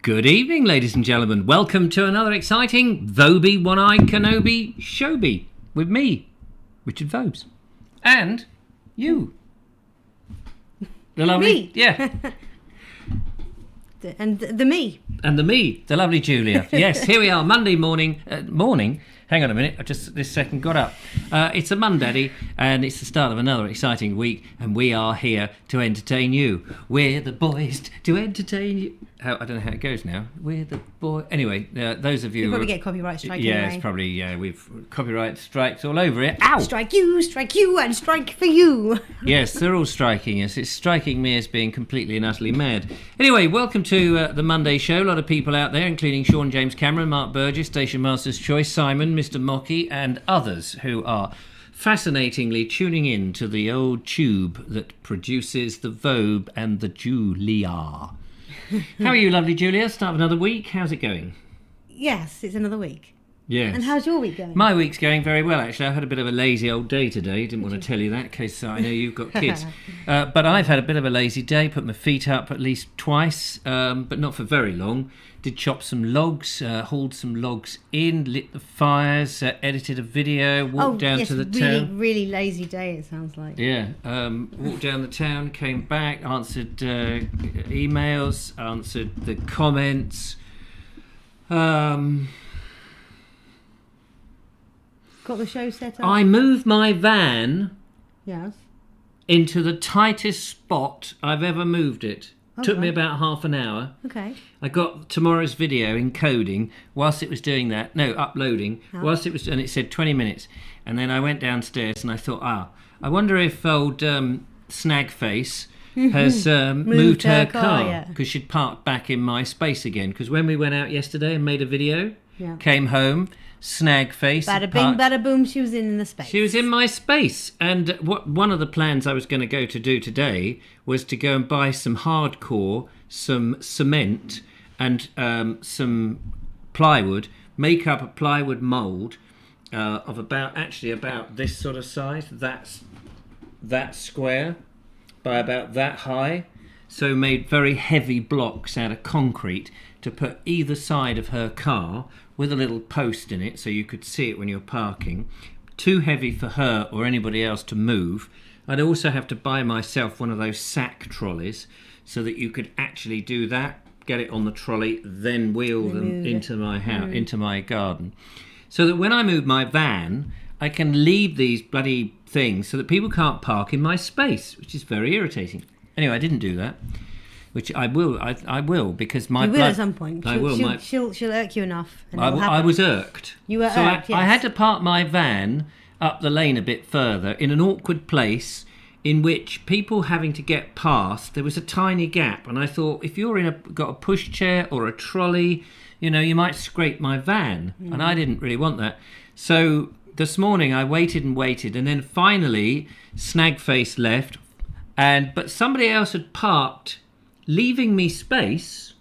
Good evening, ladies and gentlemen. Welcome to another exciting Vobie One-Eyed Kenobi Showbie with me, Richard Vobes, and you. The lovely... Me? Yeah. And the me. And the lovely Julia. Yes, here we are, Monday morning. Hang on a minute, I just this second got up. It's a Monday, and it's the start of another exciting week, and we are here to entertain you. We're the boys to entertain you. I don't know how it goes now. We're the boy. Anyway, those of you... You'll probably get copyright strike Yeah, anyway. it's probably, we've copyright strikes all over it. Ow! Strike you, and strike for you. Yes, they're all striking us. It's striking me as being completely and utterly mad. Anyway, welcome to the Monday show. A lot of people out there, including Sean James Cameron, Mark Burgess, Station Master's Choice, Simon, Mr. Mocky, and others who are fascinatingly tuning in to the old tube that produces the Vobe and the Julia. How are you, lovely Julia? Start of another week. How's it going? Yes, it's another week. Yes. And how's your week going? My week's going very well, actually. I've had a bit of a lazy old day today. Didn't want to tell you that in case I know you've got kids. But I've had a bit of a lazy day. Put my feet up at least twice, but not for very long. Did chop some logs, hauled some logs in, lit the fires, edited a video, walked down to the town. Really lazy day, it sounds like. Yeah, walked down the town, came back, answered emails, answered the comments. Got the show set up? I moved my van Yes. into the tightest spot I've ever moved it. Oh, Took me right. about half an hour. Okay. I got tomorrow's video encoding whilst it was doing that. No, uploading. Oh. Whilst it was, and it said 20 minutes. And then I went downstairs and I thought, I wonder if old Snagface has moved her car because she'd parked back in my space again. Because when we went out yesterday and made a video, came home, Snagface. Bada bing, bada boom, she was in the space. She was in my space. And one of the plans I was going to go to do today was to go and buy some hardcore, some cement and some plywood, make up a plywood mould of about this sort of size. That's that square by about that high. So made very heavy blocks out of concrete to put either side of her car with a little post in it so you could see it when you're parking. Too heavy for her or anybody else to move. I'd also have to buy myself one of those sack trolleys so that you could actually do that, get it on the trolley, then wheel them into my house, into my garden. So that when I move my van, I can leave these bloody things so that people can't park in my space, which is very irritating. Anyway, I didn't do that. Which I will. I will because my. You will at some point. I will. She'll irk you enough. And I was irked. You were so irked. I had to park my van up the lane a bit further in an awkward place, in which people having to get past. There was a tiny gap, and I thought if you're got a pushchair or a trolley, you might scrape my van, and I didn't really want that. So this morning I waited, and then finally Snagface left, but somebody else had parked, leaving me space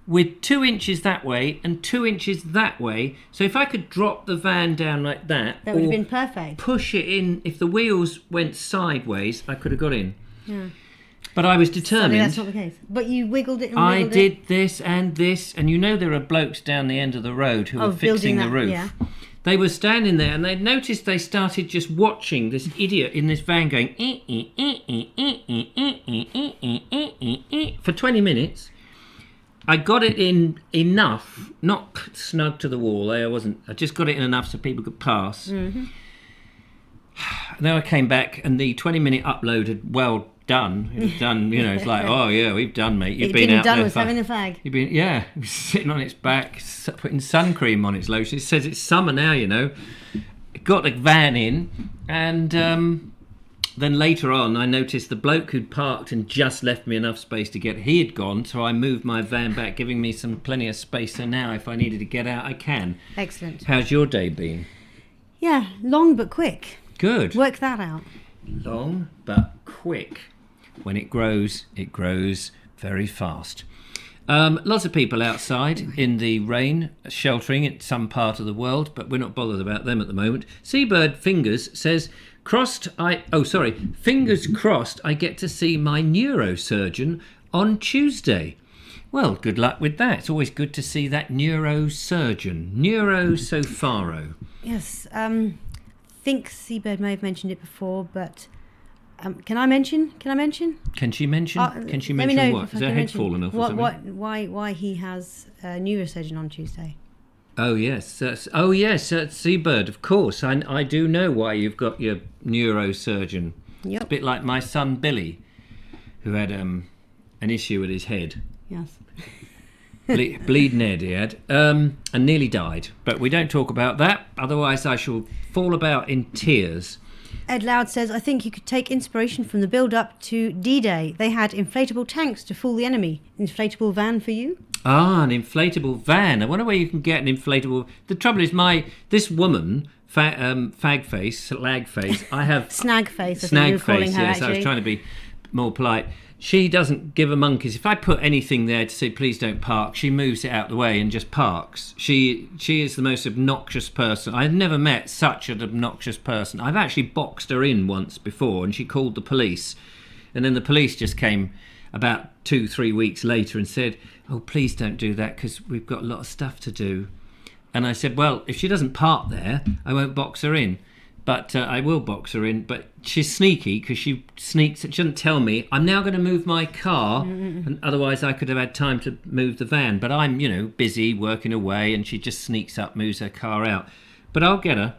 with 2 inches that way and 2 inches that way. So if I could drop the van down like that would have been perfect. Push it in, if the wheels went sideways, I could have got in. Yeah. But I was determined. That's not the case. But you wiggled it and I wiggled did this, and there are blokes down the end of the road who were fixing the roof. Yeah. They were standing there and they noticed they started just watching this idiot in this van going for 20 minutes. I got it in enough, not snug to the wall. I just got it in enough so people could pass. Mm-hmm. Then I came back and the 20-minute upload had done. It was done, it's like, oh yeah, we've done, mate. You've been out there. Was having a fag. You've been, sitting on its back, putting sun cream on its lotion. It says it's summer now, Got the van in, and then later on, I noticed the bloke who'd parked and just left me enough space to get. He had gone, so I moved my van back, giving me plenty of space. So now, if I needed to get out, I can. Excellent. How's your day been? Yeah, long but quick. Good. Work that out. Long but quick. When it grows very fast. Lots of people outside in the rain, sheltering in some part of the world, but we're not bothered about them at the moment. Seabird Fingers says, fingers crossed I get to see my neurosurgeon on Tuesday. Well, good luck with that. It's always good to see that neurosurgeon, neurosofaro. Yes. I think Seabird may have mentioned it before, but can I mention? Can she mention? Can she let me mention know what? if Is I her can head mention fallen off or something? why he has a neurosurgeon on Tuesday. Oh yes, Seabird. Of course, I do know why you've got your neurosurgeon. Yep. It's a bit like my son Billy, who had an issue with his head. Yes. Bleed Ned he had, and nearly died. But we don't talk about that, otherwise I shall fall about in tears. Ed Loud says, I think you could take inspiration from the build-up to D-Day. They had inflatable tanks to fool the enemy. Inflatable van for you? Ah, an inflatable van. I wonder where you can get an inflatable... The trouble is this woman, fag face, lag face, I have... Snag face, I think you Snag were calling face, her, yes. actually. I was trying to be more polite. She doesn't give a monkey's. If I put anything there to say, please don't park, she moves it out the way and just parks. She is the most obnoxious person. I've never met such an obnoxious person. I've actually boxed her in once before and she called the police. And then the police just came about 2-3 weeks later and said, oh, please don't do that because we've got a lot of stuff to do. And I said, well, if she doesn't park there, I won't box her in. But I will box her in. But she's sneaky because she sneaks. She doesn't tell me. I'm now going to move my car, and otherwise I could have had time to move the van. But I'm, busy working away, and she just sneaks up, moves her car out. But I'll get her.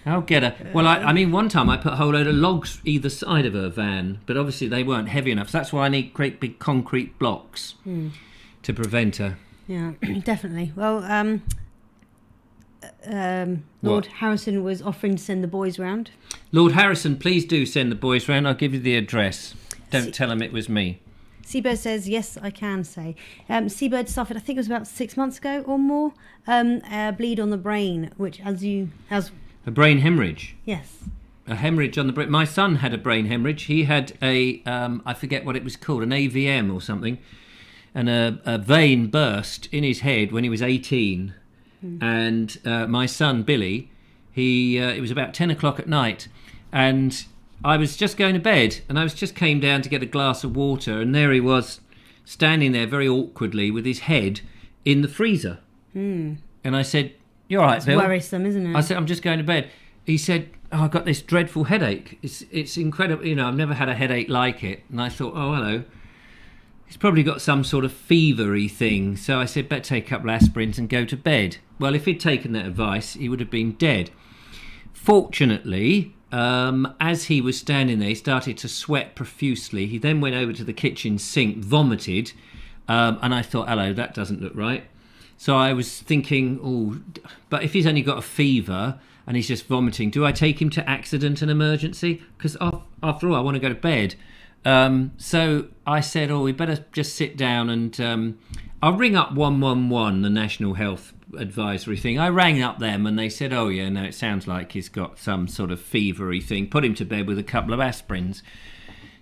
Well, I mean, one time I put a whole load of logs either side of her van, but obviously they weren't heavy enough. So that's why I need great big concrete blocks to prevent her. Yeah, definitely. Well, Lord Harrison was offering to send the boys round. Lord Harrison, please do send the boys round. I'll give you the address. Don't tell them it was me. Seabird says, yes, I can say. Seabird suffered, I think it was about 6 months ago or more, a bleed on the brain, which A brain hemorrhage. Yes. A hemorrhage on the brain. My son had a brain hemorrhage. He had I forget what it was called, an AVM or something. And a vein burst in his head when he was 18. And my son Billy, it was about 10 o'clock at night, and I was just going to bed, and I just came down to get a glass of water, and there he was, standing there very awkwardly with his head in the freezer. And I said, "You're all right, Bill?" Worrisome, isn't it? I said, "I'm just going to bed." He said, "Oh, I've got this dreadful headache. It's incredible. I've never had a headache like it." And I thought, "Oh, hello. He's probably got some sort of fevery thing." So I said, better take a couple of aspirins and go to bed. Well, if he'd taken that advice, he would have been dead. Fortunately, as he was standing there, he started to sweat profusely. He then went over to the kitchen sink, vomited, and I thought, hello, that doesn't look right. So I was thinking, but if he's only got a fever and he's just vomiting, do I take him to accident and emergency? Because after all, I want to go to bed. So I said, we better just sit down and I'll ring up 111, the National Health Advisory thing. I rang up them and they said, oh yeah, no, it sounds like he's got some sort of fevery thing. Put him to bed with a couple of aspirins.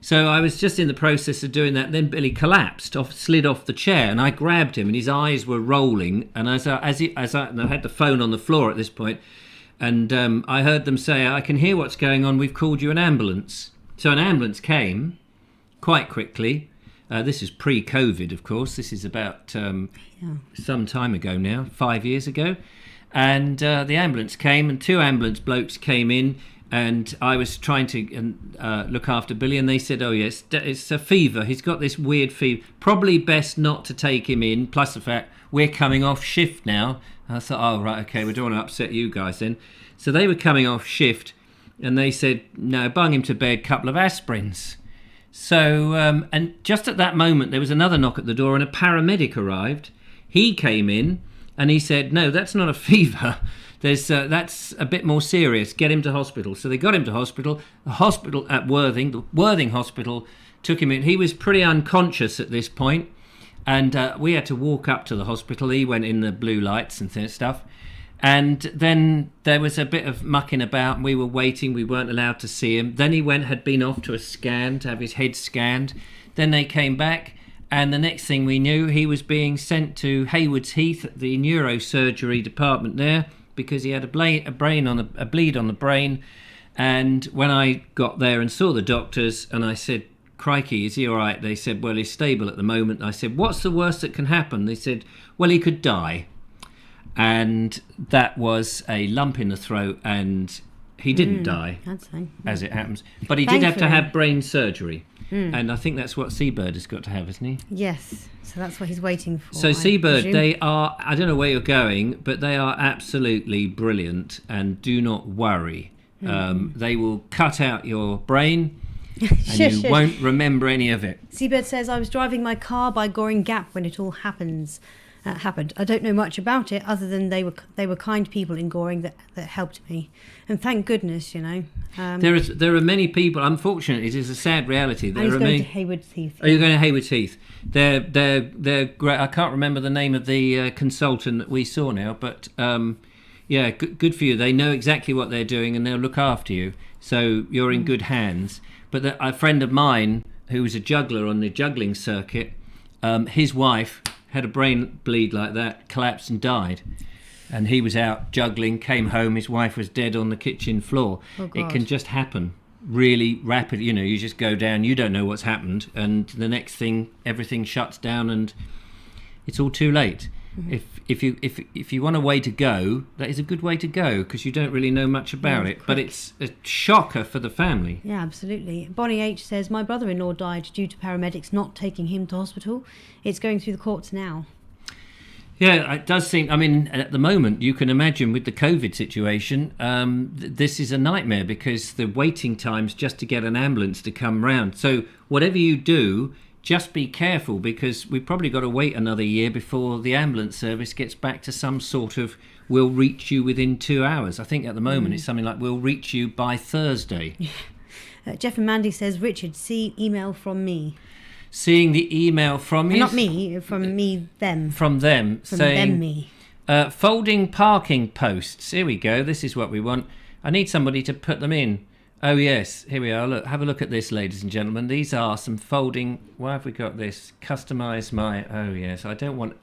So I was just in the process of doing that. Then Billy collapsed, slid off the chair, and I grabbed him and his eyes were rolling. And and I had the phone on the floor at this point, and I heard them say, I can hear what's going on. We've called you an ambulance. So an ambulance came quite quickly. This is pre-COVID, of course. This is about some time ago now, 5 years ago. And the ambulance came, and 2 ambulance blokes came in, and I was trying to look after Billy, and they said, oh, yes, it's a fever. He's got this weird fever. Probably best not to take him in, plus the fact we're coming off shift now. And I thought, oh, right, okay, we don't want to upset you guys then. So they were coming off shift, and they said, no, bung him to bed, couple of aspirins. So, and just at that moment, there was another knock at the door and a paramedic arrived. He came in and he said, no, that's not a fever. That's a bit more serious. Get him to hospital. So they got him to hospital. The hospital at Worthing, the Worthing Hospital, took him in. He was pretty unconscious at this point, and we had to walk up to the hospital. He went in the blue lights and stuff. And then there was a bit of mucking about, and we were waiting. We weren't allowed to see him. Then he had been off to a scan to have his head scanned. Then they came back, and the next thing we knew, he was being sent to Haywards Heath, the neurosurgery department there, because he had a bleed on the brain. And when I got there and saw the doctors, and I said, crikey, is he all right? They said, well, he's stable at the moment. I said, what's the worst that can happen? They said, well, he could die. And that was a lump in the throat, and he didn't die, as it happens. But he did have to have brain surgery. And I think that's what Seabird has got to have, isn't he? Yes, so that's what he's waiting for. So Seabird, they are, I don't know where you're going, but they are absolutely brilliant, and do not worry. They will cut out your brain and you won't remember any of it. Seabird says, I was driving my car by Goring Gap when it all happened. I don't know much about it other than they were kind people in Goring that helped me, and thank goodness, you know. There are many people. Unfortunately, it is a sad reality. There are going to Haywards Heath. Oh, you're going to Haywards Heath. They're great. I can't remember the name of the consultant that we saw now, but yeah, good for you. They know exactly what they're doing and they'll look after you. So you're in good hands. But a friend of mine who was a juggler on the juggling circuit, his wife had a brain bleed like that, collapsed and died. And he was out juggling, came home, his wife was dead on the kitchen floor. Oh, God. It can just happen really rapidly. You know, you just go down, you don't know what's happened, and the next thing, everything shuts down and it's all too late. Mm-hmm. If you want a way to go, that is a good way to go, because you don't really know much about it. Quick. But it's a shocker for the family. Yeah, absolutely. Bonnie H says, my brother-in-law died due to paramedics not taking him to hospital. It's going through the courts now. Yeah, it does seem, I mean, at the moment, you can imagine with the COVID situation, this is a nightmare, because the waiting times just to get an ambulance to come round. So whatever you do, just be careful, because we've probably got to wait another year before the ambulance service gets back to some sort of, we'll reach you within 2 hours. I think at the moment it's something like, we'll reach you by Thursday. Jeff and Mandy says, Richard, see email from me. Seeing the email from you? Not me, from me, them. From them. From saying, them, me. Folding parking posts. Here we go. This is what we want. I need somebody to put them in. Oh, yes. Here we are. Look, have a look at this, ladies and gentlemen. These are some folding... Why have we got this? Customise my... Oh, yes. I don't want...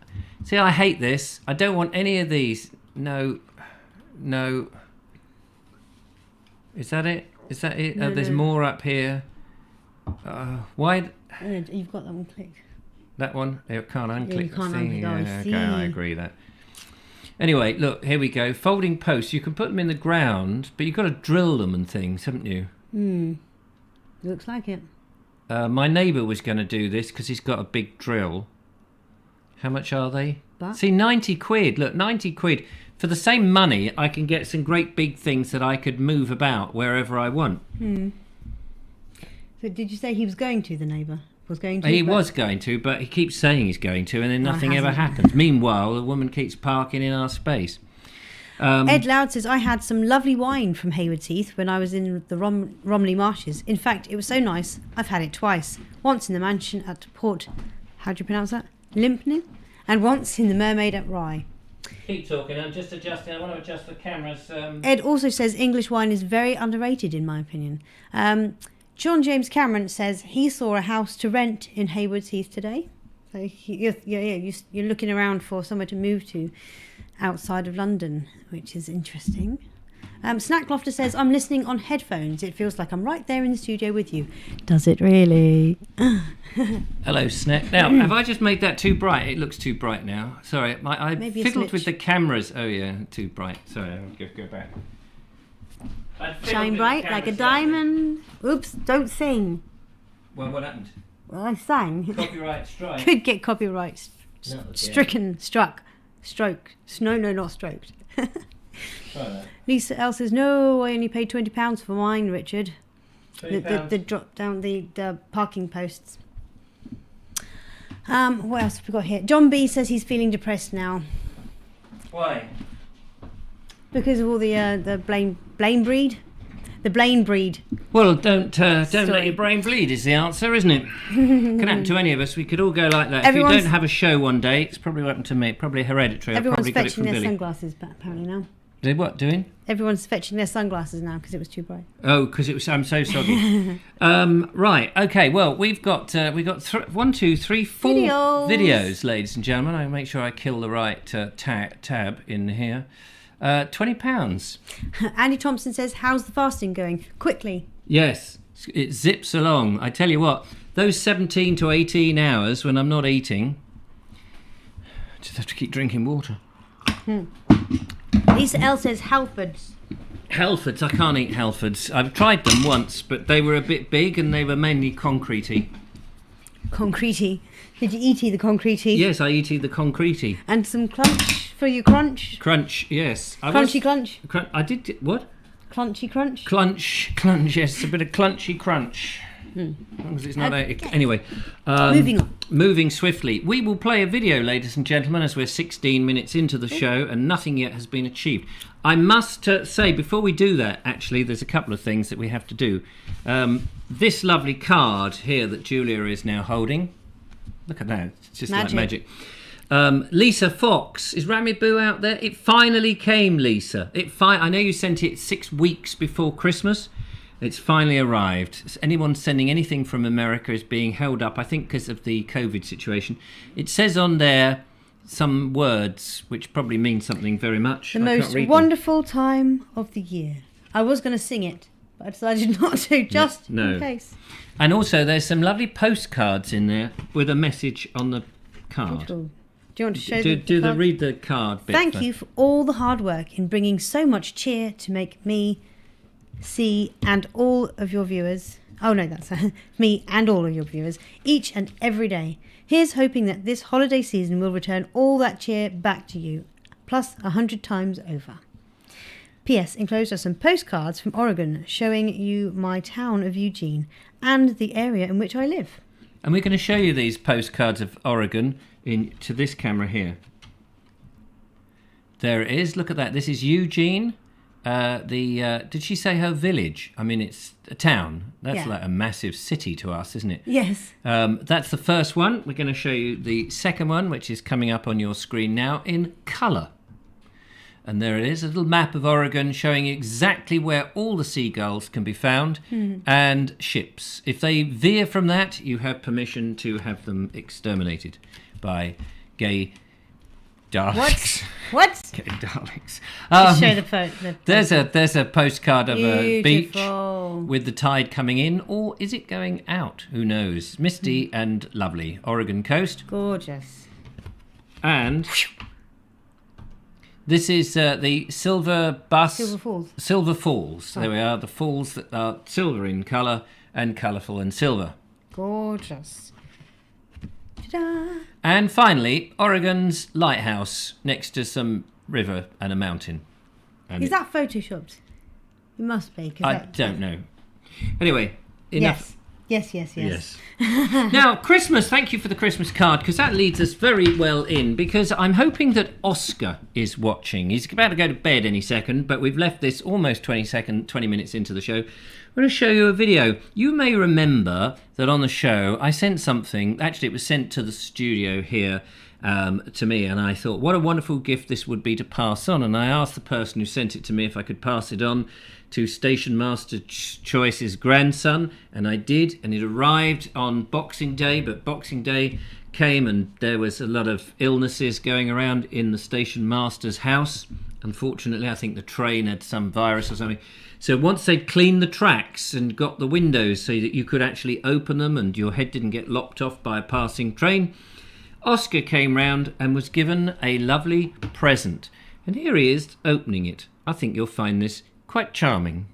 See, I hate this. I don't want any of these. No. Is that it? Is that it? No, there's no. more up here. Why... You've got that one clicked. That one? I can't unclick. Yeah, you can't unclick. Yeah, I see. okay, I agree that. Anyway, look, here we go. Folding posts. You can put them in the ground, but you've got to drill them and things, haven't you? Looks like it. My neighbour was going to do this because he's got a big drill. How much are they? See, 90 quid. Look, 90 quid. For the same money, I can get some great big things that I could move about wherever I want. So did you say he was going to, the neighbour? He was going to, but he keeps saying he's going to, and then nothing ever happens. Meanwhile, the woman keeps parking in our space. Ed Loud says, I had some lovely wine from Haywards Heath when I was in the Romley Marshes. In fact, it was so nice, I've had it twice. Once in the mansion at Port... How do you pronounce that? Limpnin? And once in the Mermaid at Rye. Keep talking, I'm just adjusting. I want to adjust the cameras. Ed also says English wine is very underrated, in my opinion. John James Cameron says he saw a house to rent in Haywards Heath today. So you're looking around for somewhere to move to outside of London, which is interesting. Snacklofter says, I'm listening on headphones. It feels like I'm right there in the studio with you. Does it really? Hello, Snack. Now, have I just made that too bright? It looks too bright now. Sorry, I fiddled with the cameras. Oh, yeah, too bright. Sorry, I'll go back. Shine bright like a diamond. Oops, don't sing. Well, what happened? Well, I sang. Copyright strike. Could get copyright stricken, struck, stroked. No, not stroked. Try that. Lisa L says, no, I only paid £20 for mine, Richard. £20? The drop down the parking posts. What else have we got here? John B says he's feeling depressed now. Why? Because of all the Blaine breed. The Blaine breed. Well, don't let your brain bleed is the answer, isn't it? Can happen to any of us. We could all go like that. If you don't have a show one day, it's probably what happened to me. Probably hereditary. Everyone's I probably got it fetching from their Billy. sunglasses back apparently now. They what doing? Everyone's fetching their sunglasses now because it was too bright. Oh, because it was. I'm so sorry. Right. Okay. Well, we've got 1, 2, 3, 4 videos, ladies and gentlemen. I'll make sure I kill the right tab in here. £20. Andy Thompson says, how's the fasting going? Quickly. Yes, it zips along. I tell you what, those 17 to 18 hours when I'm not eating, I just have to keep drinking water. Lisa L says Halfords. Halfords, I can't eat Halfords. I've tried them once, but they were a bit big and they were mainly concretey. Concretey. Did you eat the concretey? Yes, I eat the concretey. And some crunch for your crunch? Crunch, yes. Crunchy crunch? I did, what? Clunchy crunch? Clunch, yes, a bit of clunchy crunch. As long as it's not anyway. Moving on. Moving swiftly. We will play a video, ladies and gentlemen, as we're 16 minutes into the show and nothing yet has been achieved. I must say, before we do that, actually, there's a couple of things that we have to do. This lovely card here that Julia is now holding. Look at that. It's just like magic. Lisa Fox, is Rami Boo out there? It finally came, Lisa. I know you sent it 6 weeks before Christmas. It's finally arrived. Anyone sending anything from America is being held up, I think because of the COVID situation. It says on there some words which probably mean something very much. The most wonderful time of the year. I was going to sing it, but I decided not to, just in case. And also there's some lovely postcards in there with a message on the card. Cool. Do you want to show read the card bit? Thank you for all the hard work in bringing so much cheer to make me and all of your viewers, me and all of your viewers, each and every day. Here's hoping that this holiday season will return all that cheer back to you, plus 100 times over. P.S. Enclosed are some postcards from Oregon showing you my town of Eugene and the area in which I live. And we're going to show you these postcards of Oregon to this camera here. There it is. Look at that. This is Eugene. Did she say her village? I mean, it's a town. That's like a massive city to us, isn't it? Yes. That's the first one. We're going to show you the second one, which is coming up on your screen now in colour. And there it is, a little map of Oregon showing exactly where all the seagulls can be found and ships. If they veer from that, you have permission to have them exterminated by gay Daleks. What? Gay Daleks. Show the photo. There's a postcard of a beach Beautiful. with the tide coming in, or is it going out? Who knows? Misty and lovely. Oregon coast. Gorgeous. And this is the Silver Falls. Silver Falls. There we are. The falls that are silver in colour and colourful and silver. Gorgeous. Ta-da! And finally, Oregon's lighthouse next to some river and a mountain. And is that photoshopped? It must be. I don't know. Anyway, enough. Yes. Now, Christmas, thank you for the Christmas card, because that leads us very well in, because I'm hoping that Oscar is watching. He's about to go to bed any second, but we've left this almost 20 minutes into the show. I'm going to show you a video. You may remember that on the show, I sent something, actually it was sent to the studio here to me, and I thought, what a wonderful gift this would be to pass on, and I asked the person who sent it to me if I could pass it on to Station Master Choice's grandson, and I did, and it arrived on Boxing Day, but Boxing Day came and there was a lot of illnesses going around in the Station Master's house. Unfortunately, I think the train had some virus or something. So once they'd cleaned the tracks and got the windows so that you could actually open them and your head didn't get lopped off by a passing train, Oscar came round and was given a lovely present. And here he is opening it. I think you'll find this quite charming.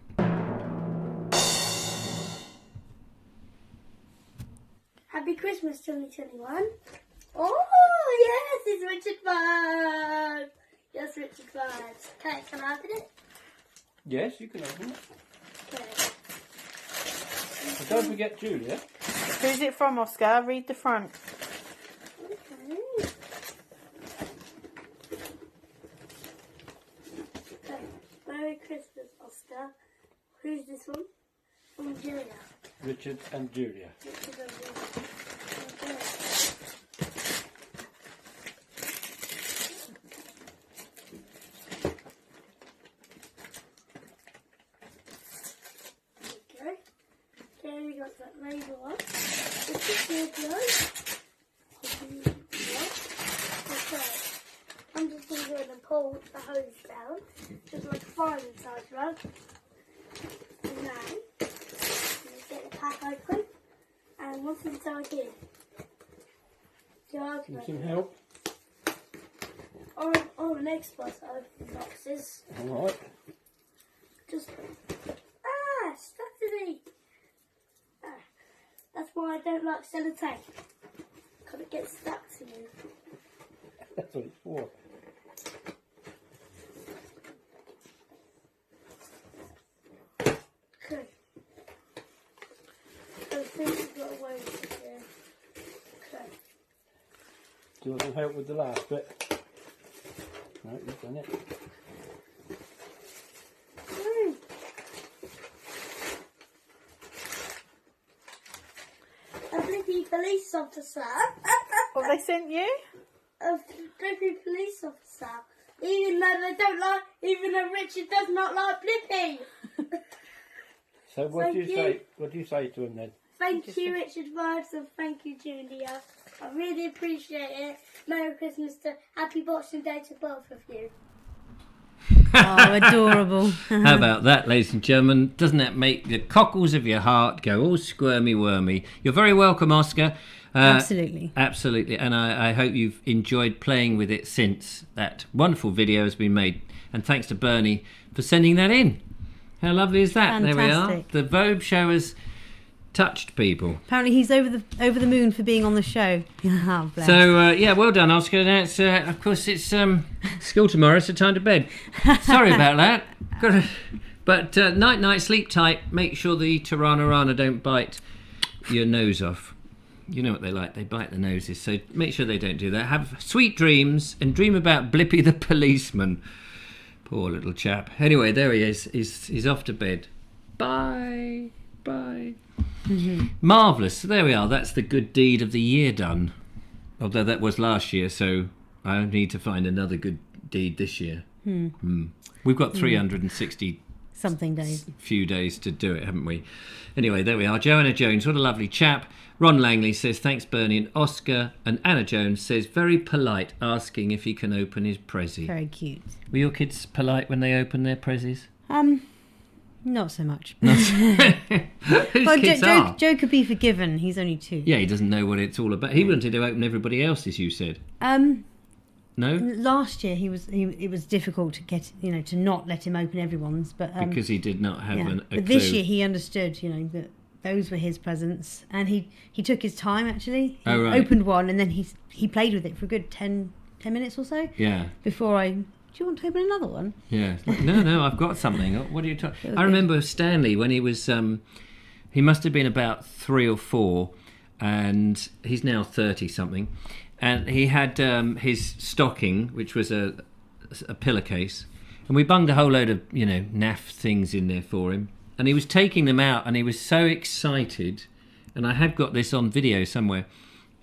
Happy Christmas 2021. Oh, yes, it's Richard Vibes. Yes, Richard Vibes. Okay, can I open it? Yes, you can open it. Okay. But don't forget Julia. Who's it from, Oscar? Read the front. Okay. Merry Christmas, Oscar. Who's this one? From Julia. Richard and Julia. Richard and Julia. Okay. Okay, we got that label on. This is Julia. Okay. I'm just going to go and pull the hose down. Just like a fire inside rug. And then, I'm going to get the pack open. And what's inside here? Need some help? Oh, an expert open boxes. Alright. Just stuck to me. That's why I don't like sellotape. Because it gets stuck to you. That's what it's for. Okay. I think we've got away with it here. Okay. Do you want some help with the last bit? No, you've done it. A bloody police officer. What they sent you? A bloody police officer. Even though Richard does not like Blippi. So what do you say? What do you say to him then? Thank you, Richard Vibes, and thank you, Julia. I really appreciate it. Merry Christmas to Happy Boxing Day to both of you. Oh, adorable. How about that, ladies and gentlemen? Doesn't that make the cockles of your heart go all squirmy wormy? You're very welcome, Oscar. Absolutely. Absolutely. And I hope you've enjoyed playing with it since that wonderful video has been made. And thanks to Bernie for sending that in. How lovely is that? Fantastic. There we are. The Vobes Show has touched people. Apparently he's over the moon for being on the show. Oh, bless. So, yeah, well done, Oscar. Now it's, of course, it's school tomorrow, so time to bed. Sorry about that. But night, sleep tight. Make sure the Tirana don't bite your nose off. You know what they like. They bite the noses. So make sure they don't do that. Have sweet dreams and dream about Blippy the policeman. Poor little chap. Anyway, there he is. He's off to bed. Bye. Marvellous. So there we are. That's the good deed of the year done. Although that was last year, so I need to find another good deed this year. We've got 360 something days. Few days to do it, haven't we? Anyway, there we are. Joanna Jones, what a lovely chap. Ron Langley says, thanks, Bernie and Oscar. And Anna Jones says, very polite, asking if he can open his prezi. Very cute. Were your kids polite when they opened their prezzies? Not so much. Whose Well, kids are? Joe could be forgiven. He's only 2. Yeah, he doesn't know what it's all about. He wanted to open everybody else's, you said. No? Last year it was difficult to get, to not let him open everyone's, but Because he did not have a but clue. this year he understood, that those were his presents, and he took his time actually. He opened one and then he played with it for a good 10 minutes or so. Yeah. Before do you want to open another one? Yeah. No, I've got something. What are you talking? I remember Stanley when he was, he must have been about 3 or 4, and he's now 30 something, and he had his stocking, which was a pillowcase, and we bunged a whole load of naff things in there for him, and he was taking them out, and he was so excited, and I have got this on video somewhere,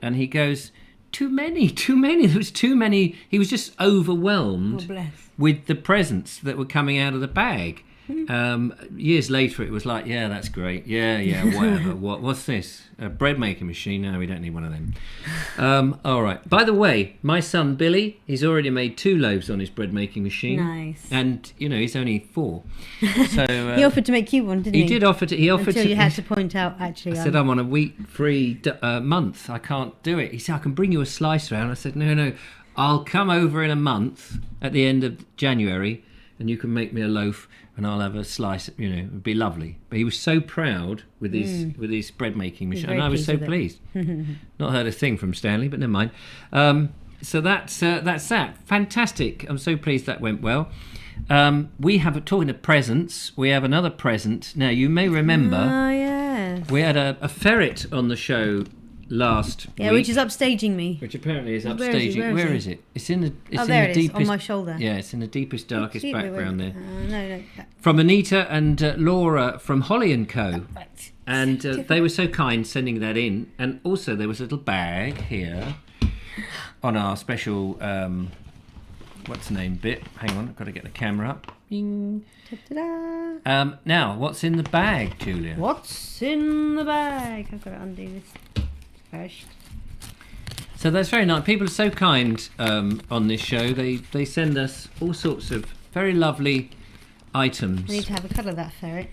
and he goes, too many. There was too many. He was just overwhelmed with the presents that were coming out of the bag. Years later, it was like, yeah, that's great. Yeah, whatever. What's this? A bread making machine? No, we don't need one of them. All right. By the way, my son Billy, he's already made 2 loaves on his bread making machine. Nice. And he's only 4. So he offered to make you one, didn't he? He did offer to. He offered Until to. you had to point out, actually. I said, I'm on a wheat-free month. I can't do it. He said, I can bring you a slice round. I said, no. I'll come over in a month at the end of January, and you can make me a loaf, and I'll have a slice. It would be lovely. But he was so proud with his bread making machine, and I was so pleased. Not heard a thing from Stanley, but never mind. So that's that. Fantastic. I'm so pleased that went well. We have, talking of presents, we have another present. Now, you may remember, yes. we had a ferret on the show last week. Which is upstaging me. Which apparently is Where is upstaging. he? Where is it? It's in the there it is, deepest, on my shoulder. Yeah, it's in the deepest, darkest background there. No. From Anita and Laura from Holly & Co. Right. And they were so kind sending that in. And also there was a little bag here on our special, what's the name bit? Hang on, I've got to get the camera up. Bing. Ta-da. Now, what's in the bag, Julia? What's in the bag? I've got to undo this first. So that's very nice. People are so kind on this show. They send us all sorts of very lovely items. I need to have a cuddle of that ferret.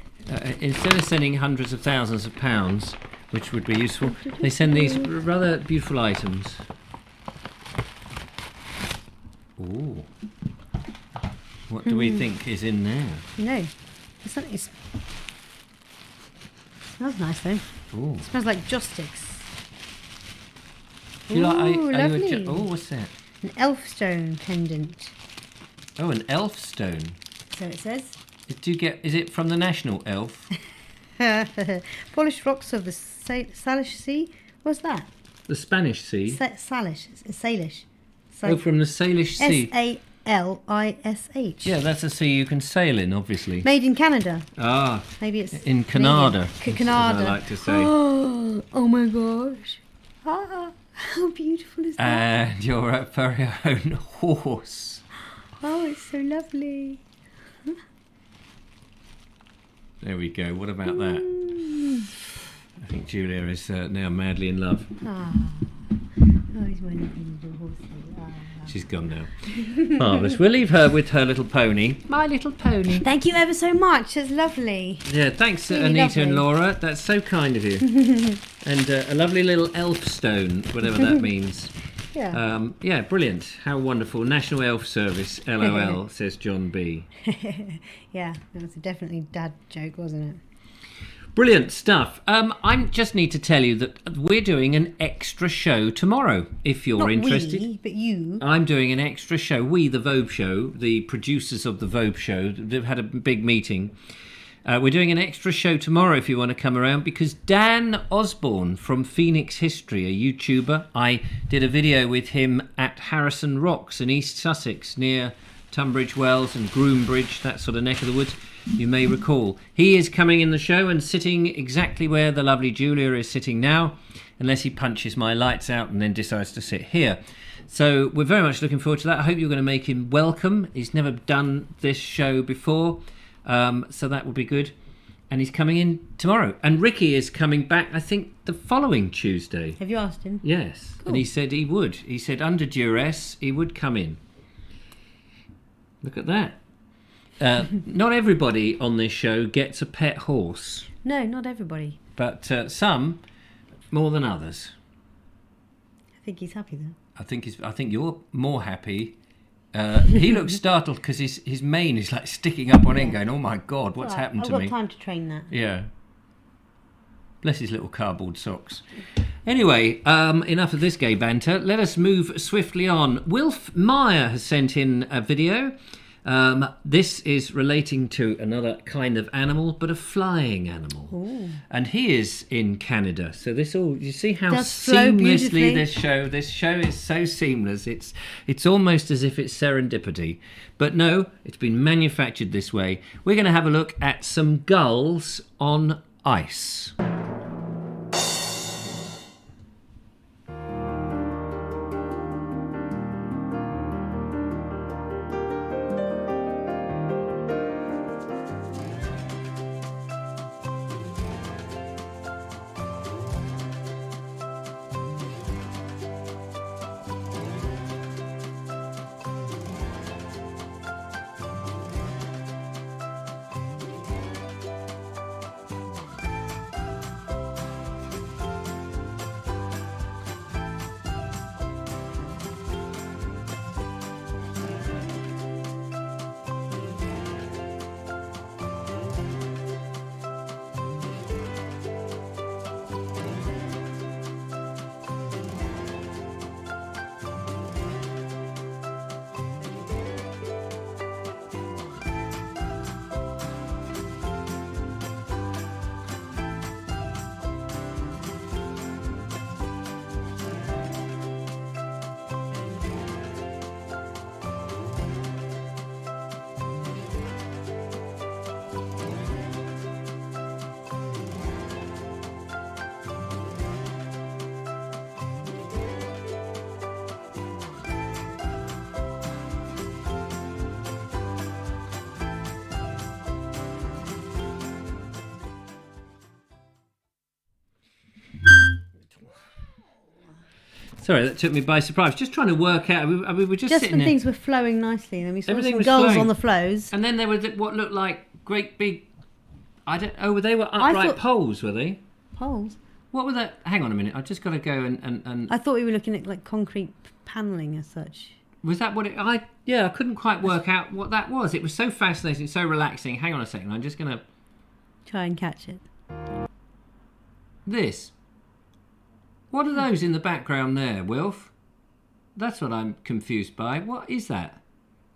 Instead of sending hundreds of thousands of pounds, which would be useful. They send these rather beautiful items. Ooh. What do we think is in there? No. It's not, smells nice though. Ooh. It smells like joss sticks. Do you like, Ooh, lovely. oh, what's that? An elf stone pendant. Oh, an elf stone. So it says. Do you get? Is it from the national elf? Polished rocks of the Salish Sea. What's that? The Spanish Sea. Salish. Salish. Oh, from the Salish Sea. Salish. Yeah, that's a sea you can sail in, obviously. Made in Canada. Ah. Maybe it's in Canada. Canada. I like to say. Oh my gosh. Ah, how beautiful is that? And your very own horse. Oh, it's so lovely. There we go. What about that? I think Julia is now madly in love. Ah. Oh, he's my little horse. Ah. She's gone now. Marvellous. We'll leave her with her little pony. My little pony. Thank you ever so much. It's lovely. Yeah, thanks Really Anita and lovely. Laura. That's so kind of you. And a lovely little elf stone, whatever that means. Yeah. Yeah, brilliant. How wonderful. National Elf Service, LOL, says John B. Yeah, it was definitely dad joke, wasn't it? Brilliant stuff. I just need to tell you that we're doing an extra show tomorrow, if you're Not interested. we, but you. I'm doing an extra show. We, the Vobes Show, the producers of the Vobes Show, they've had a big meeting. We're doing an extra show tomorrow if you want to come around, because Dan Osborne from Phoenix History, a YouTuber, I did a video with him at Harrison Rocks in East Sussex near Tunbridge Wells and Groombridge, that sort of neck of the woods, you may recall. He is coming in the show and sitting exactly where the lovely Julia is sitting now, unless he punches my lights out and then decides to sit here. So we're very much looking forward to that. I hope you're going to make him welcome. He's never done this show before. So that will be good. And he's coming in tomorrow. And Ricky is coming back, I think, the following Tuesday. Have you asked him? Yes. Cool. And he said he would. He said under duress, he would come in. Look at that. Not everybody on this show gets a pet horse. No, not everybody. But some more than others. I think he's happy though. I think you're more happy. He looks startled because his mane is like sticking up on end, going, "Oh my God, what's Right, happened to me?" I've got time to train that. Yeah. Bless his little cardboard socks. Anyway, enough of this gay banter. Let us move swiftly on. Wilf Meyer has sent in a video. This is relating to another kind of animal, but a flying animal. Ooh. And he is in Canada. So this all, you see how Does flow seamlessly beautifully. this show is so seamless. It's almost as if it's serendipity. But no, it's been manufactured this way. We're going to have a look at some gulls on ice. Sorry, that took me by surprise. Just trying to work out. We were just sitting when there. things were flowing nicely, and then we saw Everything some was gulls flowing. on the flows. And then there were what looked like great big. They were upright thought- poles, were they? Poles. What was that? Hang on a minute. I've just got to go and... I thought we were looking at like concrete panelling as such. Was that what it... I couldn't quite work out what that was. It was so fascinating, so relaxing. Hang on a second. I'm just going to... Try and catch it. This. What are those in the background there, Wilf? That's what I'm confused by. What is that?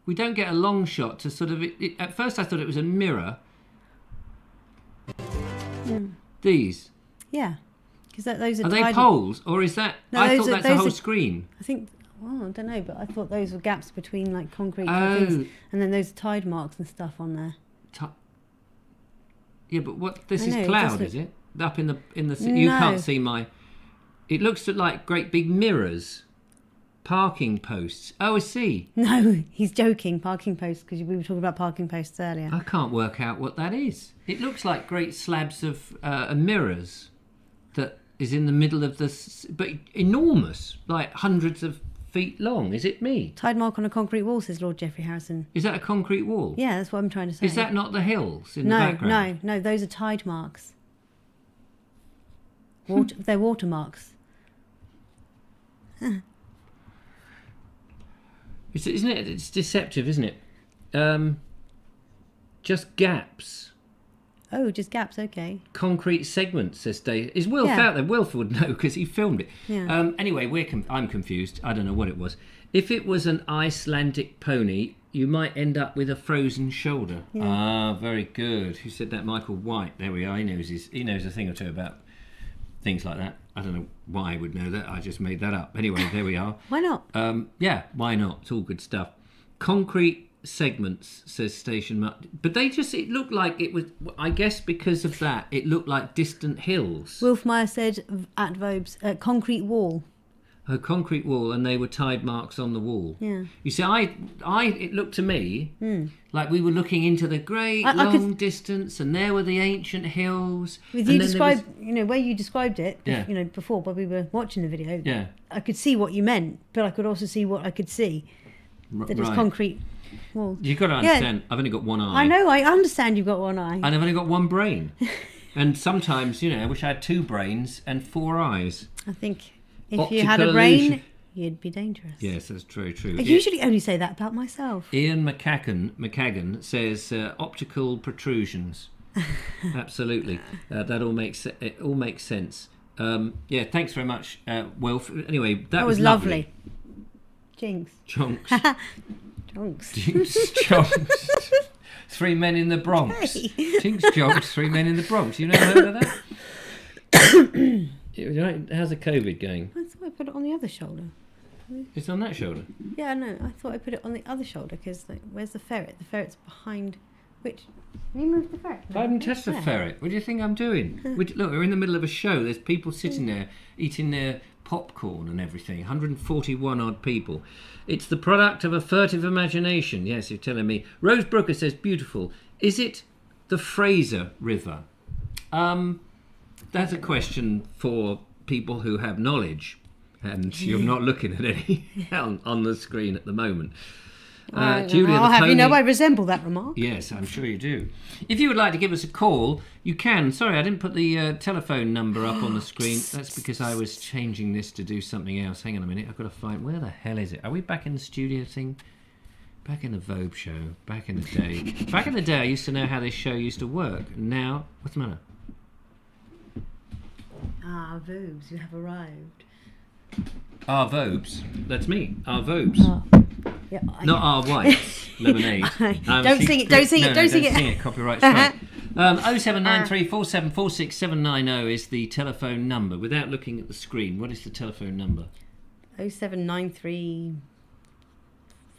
We don't get a long shot to sort of... at first I thought it was a mirror. These. Yeah. Because those are... Are they poles? Or is that... No, I thought those that's are- a those whole are- screen. I think... Well, I don't know, but I thought those were gaps between like concrete Oh. things. And then those tide marks and stuff on there. Yeah, but what... This I is know, it cloud, does look- is it? Up in the... You No. can't see my... It looks like great big mirrors. Parking posts. Oh, I see. No, he's joking. Parking posts, because we were talking about parking posts earlier. I can't work out what that is. It looks like great slabs of mirrors that is in the middle of the... But enormous, like hundreds of feet long. Is it me? Tide mark on a concrete wall, says Lord Geoffrey Harrison. Is that a concrete wall? Yeah, that's what I'm trying to say. Is that not the hills in the background? No, those are tide marks. They're watermarks. Isn't it? It's deceptive, isn't it? Just gaps. Oh, just gaps, okay. Concrete segments, says Dave. Is Wilf Yeah. out there? Wilf would know because he filmed it. Yeah. Anyway, I'm confused. I don't know what it was. If it was an Icelandic pony, you might end up with a frozen shoulder. Yeah. Ah, very good. Who said that? Michael White. There we are. He knows a thing or two about things like that. I don't know why I would know that. I just made that up. Anyway, there we are. Why not? Yeah, why not? It's all good stuff. Concrete segments, says Station but it looked like it was, I guess because of that, it looked like distant hills. Wilf Meyer said at Vobes, concrete wall. A concrete wall, and they were tide marks on the wall. Yeah. You see, it looked to me like we were looking into the great I long could- distance, and there were the ancient hills. With and you then described, where you described it, Yeah. before while we were watching the video, Yeah. I could see what you meant, but I could also see what I could see, that it's right. concrete wall. You've got to understand, I've only got one eye. I know, I understand you've got one eye. And I've only got one brain. And sometimes, I wish I had two brains and four eyes. I think if you had Optical a brain, illusion. you'd be dangerous. Yes, that's very true. I usually only say that about myself. Ian McCagan says optical protrusions. Absolutely, that all makes sense. Yeah, thanks very much, Wilf. Anyway, that was lovely. Jinx. Chonks, Jonks. chonks. Three men in the Bronx. Jinx, chonks. Three men in the Bronx. You never heard of that? How's the COVID going? I thought I put it on the other shoulder. It's on that shoulder. Yeah, no, I thought I put it on the other shoulder because where's the ferret? The ferret's behind. Which? Have you moved the ferret? I haven't touched the There. ferret. What do you think I'm doing? Look, we're in the middle of a show. There's people sitting there eating their popcorn and everything. 141 odd people. It's the product of a furtive imagination. Yes, you're telling me. Rose Brooker says, beautiful. Is it the Fraser River? That's a question for people who have knowledge. And you're not looking at any on the screen at the moment. Julia, I'll the have pony... you know I resemble that remark. Yes, I'm sure you do. If you would like to give us a call, you can. Sorry, I didn't put the telephone number up on the screen. That's because I was changing this to do something else. Hang on a minute. I've got to find... Where the hell is it? Are we back in the studio thing? Back in the Vobes Show. Back in the day. Back in the day, I used to know how this show used to work. Now, what's the matter? Ah, Vobes, you have arrived. Our Vobes. That's me. Our Vobes. Yeah, Not our whites. Lemonade. Don't sing it, don't sing it, don't sing it. Copyright strike. 0793 4746790 is the telephone number. Without looking at the screen, what is the telephone number? 0793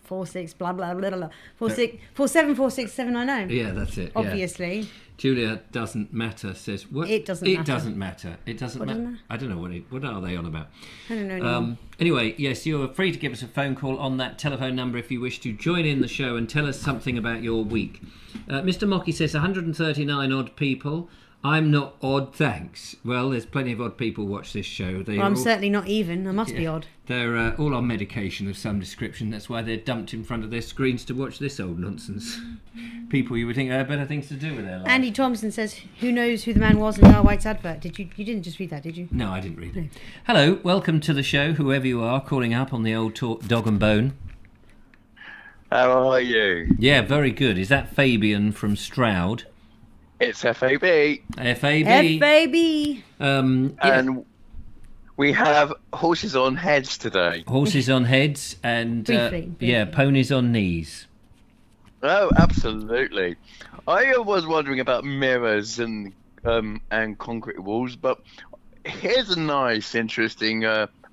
46 blah blah blah blah 4746790. Yeah, that's it. Obviously. Julia doesn't matter says what? It doesn't It matter. doesn't matter. It doesn't What doesn't matter. matter? I don't know what are they on about. I don't know anymore. Anyway, yes, you're free to give us a phone call on that telephone number if you wish to join in the show and tell us something about your week. Mr. Mocky says 139 odd people. I'm not odd, thanks. Well, there's plenty of odd people watch this show. Well, I'm certainly not even. I must be odd. They're all on medication of some description. That's why they're dumped in front of their screens to watch this old nonsense. people you would think had better things to do with their lives. Andy Thompson says, "Who knows who the man was in Earl White's advert?" Did you? You didn't just read that, did you? No, I didn't read it. Hello, welcome to the show, whoever you are, calling up on the old Dog and Bone. How are you? Yeah, very good. Is that Fabian from Stroud? It's FAB. FAB. FAB. And we have horses on heads today. Horses on heads and Briefly. ponies on knees. Oh, absolutely. I was wondering about mirrors and concrete walls, but here's a nice, interesting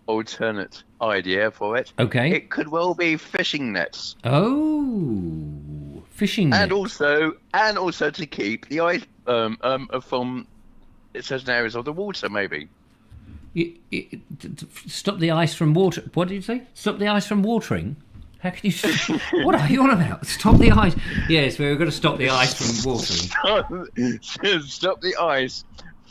alternate idea for it. Okay. It could well be fishing nets. Oh, fishing And nets. also to keep the ice from certain areas of the water, maybe. Stop the ice from water. What did you say? Stop the ice from watering? How can you? What are you on about? Stop the ice. Yes, we're going to stop the ice from watering. Stop the ice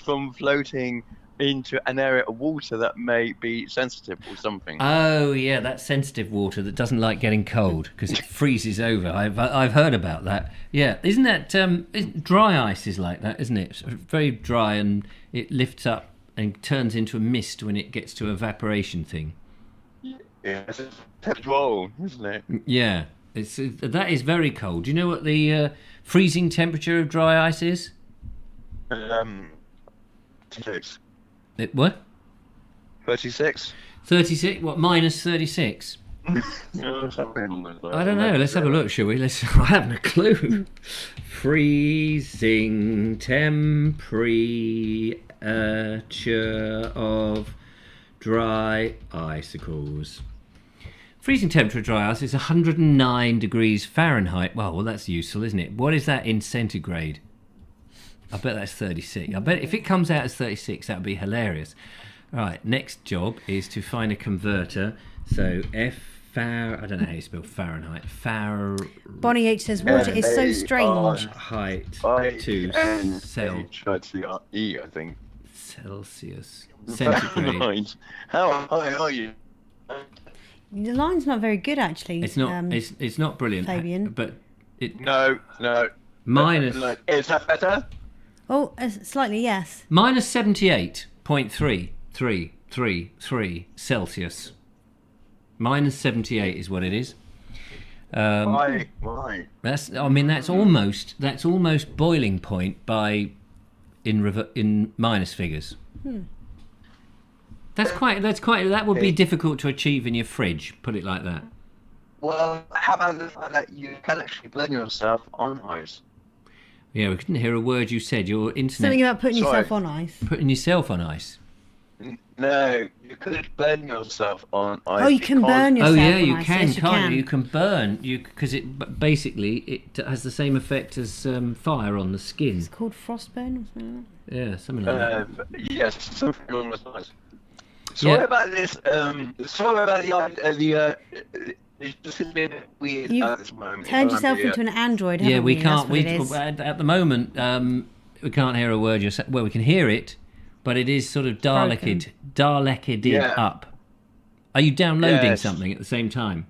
from floating into an area of water that may be sensitive or something. Oh yeah, that's sensitive water that doesn't like getting cold because it freezes over. I've heard about that. Yeah, isn't that dry ice is like that, isn't it? It's very dry and it lifts up and turns into a mist when it gets to evaporation thing. Yeah, it's a droll, isn't it? Yeah, that is very cold. Do you know what the freezing temperature of dry ice is? 36. What? 36? 36? What, minus 36? I I don't know. Let's have a look, shall we? I haven't a clue. Freezing temperature of dry icicles. Freezing temperature of dry ice is 109 degrees Fahrenheit. Well, that's useful, isn't it? What is that in centigrade? I bet that's 36. I bet if it comes out as 36, that would be hilarious. Right, next job is to find a converter. So I don't know how you spell Fahrenheit. Bonnie H says, "Water is so strange." Height to E, I think. Celsius. Centigrade. How high are you? The line's not very good, actually. It's not. It's not brilliant. Fabian. But it No. minus Is that better? Oh, slightly, yes. minus 78.3333 Celsius. Minus 78 is what it is. Why? That's almost boiling point in minus figures. That would be difficult to achieve in your fridge. Put it like that. Well, how about the fact that you can actually burn yourself on ice? Yeah, we couldn't hear a word you said. Your internet. Something about putting Sorry. yourself on ice. Putting yourself on ice. No, you could burn yourself on ice. Oh, you can burn Oh yourself yeah, on you ice. can, Yes, can't you? You can burn because it has the same effect as fire on the skin. It's called frostburn or something like Yeah, something like that. Yes, something along those lines. Sorry about this. Sorry about the. It's just a bit weird You've at this moment. that. Turned yourself into an android, haven't Yeah, we you? can't. That's what it is. At the moment, we can't hear a word you're saying. Well, we can hear it, but it is sort of Daleked Yeah. up. Are you downloading Yes. something at the same time?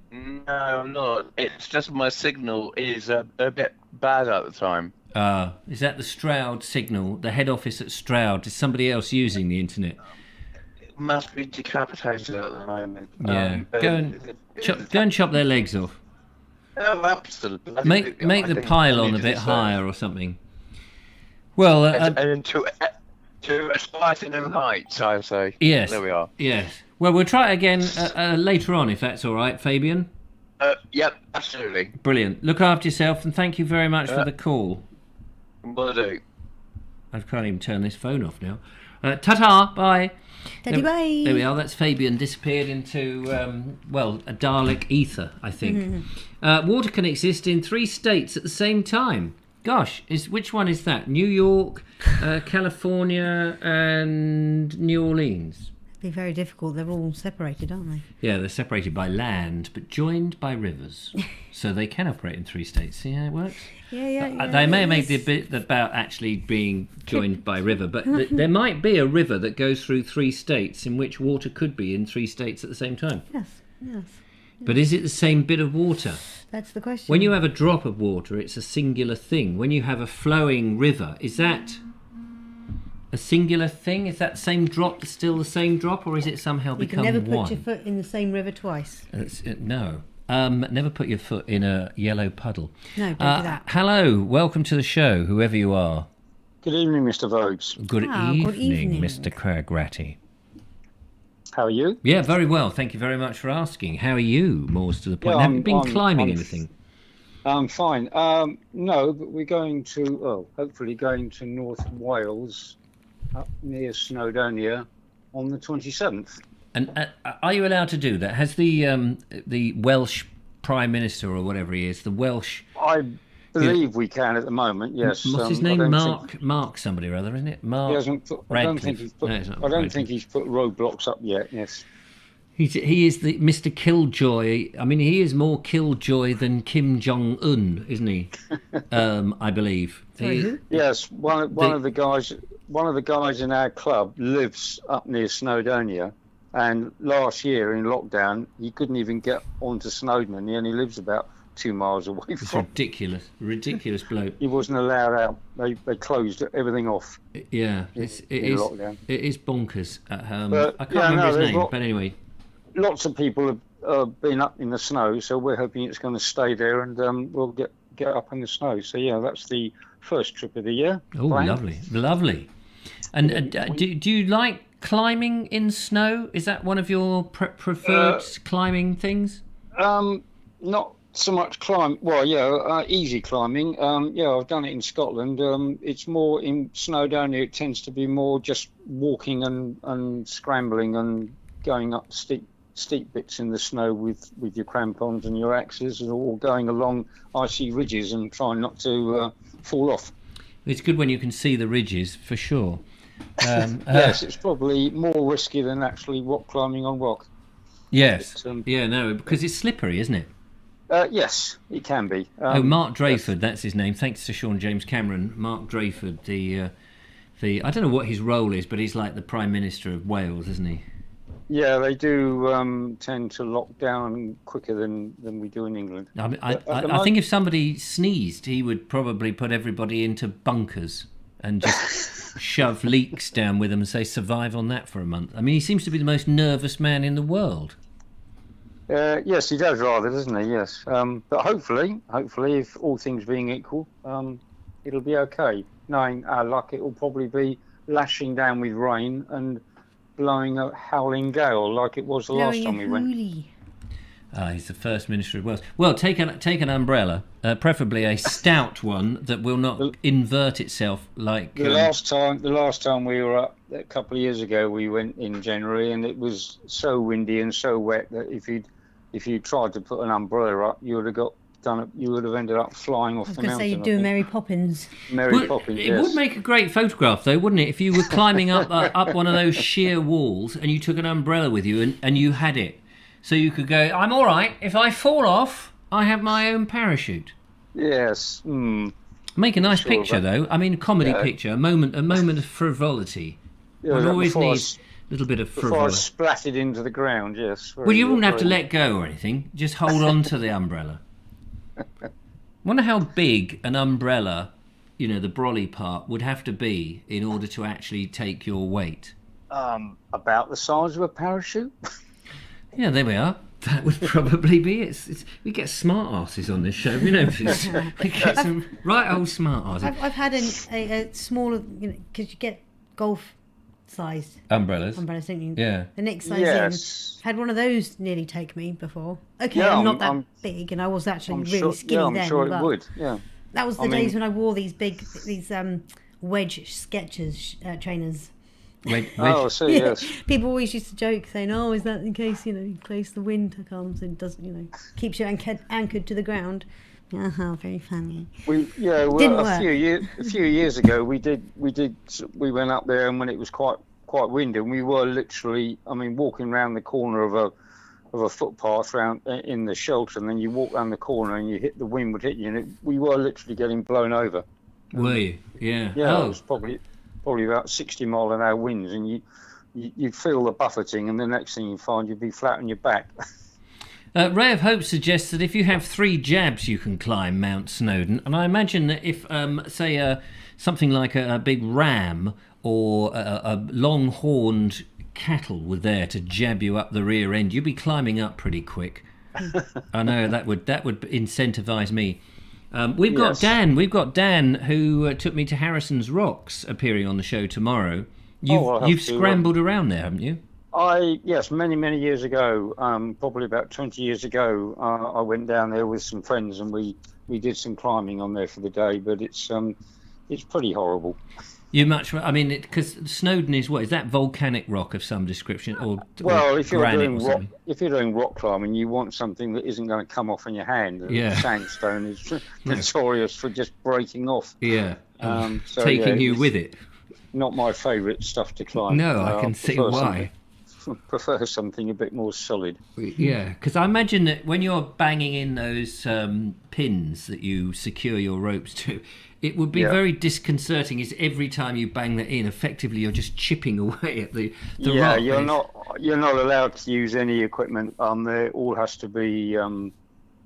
No, I'm not. It's just my signal is a bit bad at the time. Is that the Stroud signal? The head office at Stroud? Is somebody else using the internet? It must be decapitated at the moment. Yeah. Go and chop their legs off. Oh, absolutely. Make I the think pylon I a need bit to higher or something. Well, and to aspire to new heights, I say. yes. There we are. Yes. Well, we'll try it again later on, if that's all right, Fabian. Yep, absolutely. Brilliant. Look after yourself, and thank you very much for the call. Will do. I can't even turn this phone off now. Ta-ta, bye. Teddy bye. There we are. That's Fabian disappeared into, a Dalek ether, I think. Water can exist in 3 states at the same time. Gosh, which one is that? New York, California, and New Orleans. It'd be very difficult. They're all separated, aren't they? Yeah, they're separated by land, but joined by rivers. So they can operate in 3 states. See how it works? Yeah. They may have made the bit about actually being joined by river, but there might be a river that goes through 3 states in which water could be in 3 states at the same time. Yes. But is it the same bit of water? That's the question. When you have a drop of water, it's a singular thing. When you have a flowing river, is that a singular thing? Is that same drop still the same drop, or is it somehow you become can never put one? your foot in the same river twice. No. Never put your foot in a yellow puddle. No, don't do that. Hello, welcome to the show, whoever you are. Good evening, Mr. Vobes. Good Good evening, evening. Mr. Cragratty. How are you? Yeah, very well. Thank you very much for asking. How are you, more to the point? Yeah, Have you been I'm climbing anything? I'm fine. No, but we're going to, hopefully going to North Wales, up near Snowdonia, on the 27th. And are you allowed to do that? Has the Welsh Prime Minister or whatever he is, the Welsh... I believe we can at the moment, yes. What's his name? Mark somebody or other, isn't it? Mark He hasn't put, I don't think Radcliffe. he's put, No, it's not I don't Radcliffe. think he's put roadblocks up yet, yes. He is the Mr. Killjoy. I mean, he is more Killjoy than Kim Jong-un, isn't he? I believe. Sorry, who? Yes, one of the guys in our club lives up near Snowdonia, and last year in lockdown he couldn't even get onto Snowdon. He only lives about 2 miles away It's from. ridiculous bloke. He wasn't allowed out. They closed everything off Yeah, in it lockdown. is bonkers. But, I can't yeah, remember no, his there's name, lot- but anyway. Lots of people have been up in the snow, so we're hoping it's going to stay there, and we'll get up in the snow. So yeah, that's the first trip of the year. Oh, planned. lovely. And do you like climbing in snow? Is that one of your preferred climbing things? Not so much easy climbing. Yeah, I've done it in Scotland. It's more in Snowdonia. It tends to be more just walking and scrambling and going up steep bits in the snow with your crampons and your axes, or going along icy ridges and trying not to fall off. It's good when you can see the ridges, for sure. Yes, it's probably more risky than actually rock climbing on rock. Yes. But, Because it's slippery, isn't it? Yes, it can be. Mark Drayford, that's his name. Thanks to Sean James Cameron. Mark Drayford, the I don't know what his role is, but he's like the Prime Minister of Wales, isn't he? Yeah, they do tend to lock down quicker than we do in England. I think if somebody sneezed, he would probably put everybody into bunkers and just shove leaks down with them and say survive on that for a month. I mean, he seems to be the most nervous man in the world. Yes, he does rather, doesn't he? Yes. But hopefully, if all things being equal, it'll be okay. Knowing our luck, it will probably be lashing down with rain and blowing a howling gale like it was the last time we went. He's the First Minister of Wales. Well, take an umbrella, preferably a stout one that will not invert itself like... The last time we were up, a couple of years ago, we went in January, and it was so windy and so wet that if you tried to put an umbrella up, you would have ended up flying off the mountain. I was going to say you'd do Mary Poppins. Poppins, it yes. would make a great photograph, though, wouldn't it? If you were climbing up one of those sheer walls and you took an umbrella with you and you had it, so you could go, I'm all right. If I fall off, I have my own parachute. Yes. Make a nice Sure, picture, but- though. I mean, comedy picture, a moment of frivolity. Yeah, One always before I needs a little bit of Before I frivolity. splatted into the ground, yes. Well, you wouldn't have to let go or anything. Just hold on to the umbrella. Wonder how big an umbrella, the brolly part, would have to be in order to actually take your weight. About the size of a parachute. Yeah, there we are. That would probably be it. We get smart asses on this show, we get some right old smart asses. I've had a smaller, because you get golf-sized Umbrellas. don't you? Yeah. The next size Yes. in. Had one of those nearly take me before. Okay, Yeah, I'm not that I'm- big, and I was actually I'm really sure, skinny I'm then. sure it but would. Yeah. That was the I days mean- when I wore these wedge Skechers trainers. Oh, I see. Yes. People always used to joke saying, "Oh, is that in case in case the wind comes and doesn't keeps you anchored to the ground?" Very funny. Didn't work. a few years ago we went up there, and when it was quite windy, and we were literally, walking around the corner of a footpath round in the shelter, and then you walk around the corner and the wind would hit you, and we were literally getting blown over. Were you? Yeah. Yeah, Oh. it was probably about 60 mile an hour winds, and you'd feel the buffeting, and the next thing you find, you'd be flat on your back. Ray of Hope suggests that if you have 3 jabs, you can climb Mount Snowdon. And I imagine that if, say, something like a big ram or a long-horned cattle were there to jab you up the rear end, you'd be climbing up pretty quick. I know that would incentivise me. We've got Dan who took me to Harrison's Rocks, appearing on the show tomorrow. You've scrambled around there, haven't you? Yes, many years ago, probably about 20 years ago, I went down there with some friends and we did some climbing on there for the day, but it's pretty horrible. Because Snowdon is what? Is that volcanic rock of some description, if you're doing rock climbing, you want something that isn't going to come off in your hand. Yeah. Sandstone is notorious for just breaking off. Yeah, taking you with it. Not my favourite stuff to climb. No, I can see why. Prefer something a bit more solid. Yeah, because I imagine that when you're banging in those pins that you secure your ropes to, it would be very disconcerting. Is every time you bang that in, effectively you're just chipping away at the rock. You're not allowed to use any equipment. There all has to be.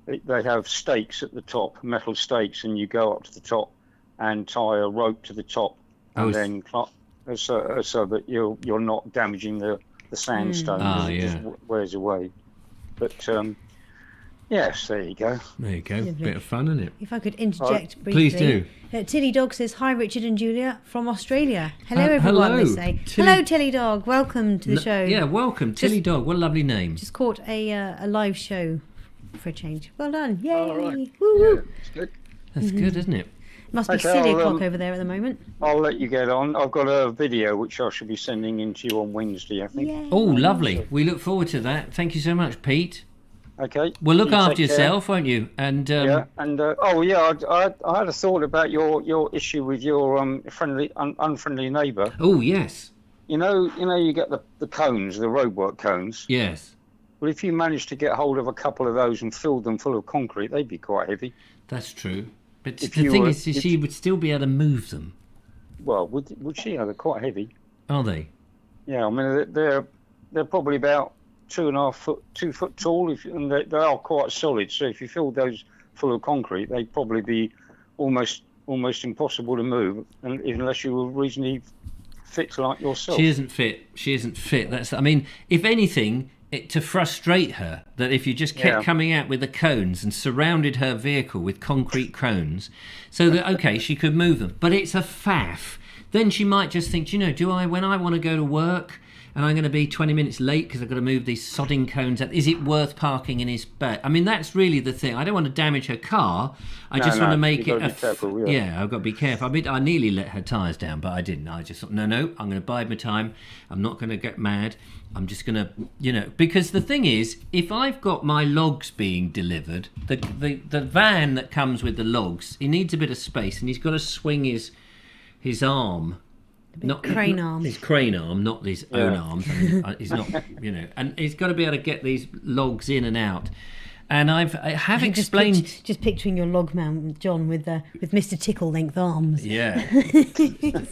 They have stakes at the top, metal stakes, and you go up to the top and tie a rope to the top, and then so that you're not damaging the sandstone as it just wears away. But yes, there you go. There you go. Lovely. Bit of fun, isn't it? If I could interject briefly. Please do. Tilly Dog says, hi Richard and Julia from Australia. Hello everyone, they say. Hello Tilly Dog, welcome to the show. Yeah, welcome. Tilly Dog, what a lovely name. Just caught a live show for a change. Well done. Yay. All right. Woo-woo. Yeah, that's good. That's good, isn't it? Must be silly o'clock over there at the moment. I'll let you get on. I've got a video which I should be sending in to you on Wednesday, I think. Yay. Oh, lovely. We look forward to that. Thank you so much, Pete. Okay. Well, look after yourself, won't you? And I had a thought about your issue with your unfriendly neighbour. Oh yes. You get the cones, the roadwork cones. Yes. Well, if you managed to get hold of a couple of those and filled them full of concrete, they'd be quite heavy. That's true. But the thing is, she would still be able to move them. Well, would she? They're quite heavy. Are they? Yeah, I mean they're probably about 2.5 foot, 2 foot tall, and they are quite solid. So if you filled those full of concrete, they'd probably be almost impossible to move, unless you were reasonably fit like yourself. She isn't fit. If anything, to frustrate her, that if you just kept coming out with the cones and surrounded her vehicle with concrete cones, so that she could move them, but it's a faff. Then she might just think, when I want to go to work and I'm going to be 20 minutes late because I've got to move these sodding cones out, is it worth parking in his back? I mean, that's really the thing. I don't want to damage her car. I just want to make it. I've got to be careful. I mean, I nearly let her tyres down, but I didn't. I just thought, no, I'm going to bide my time. I'm not going to get mad. I'm just going to, because the thing is, if I've got my logs being delivered, the van that comes with the logs, he needs a bit of space and he's got to swing his arm. Not crane arm. His crane arm, not his own arm. He's not, and he's got to be able to get these logs in and out. And I have explained. Just picturing your log man, John, with Mr. Tickle length arms. Yeah.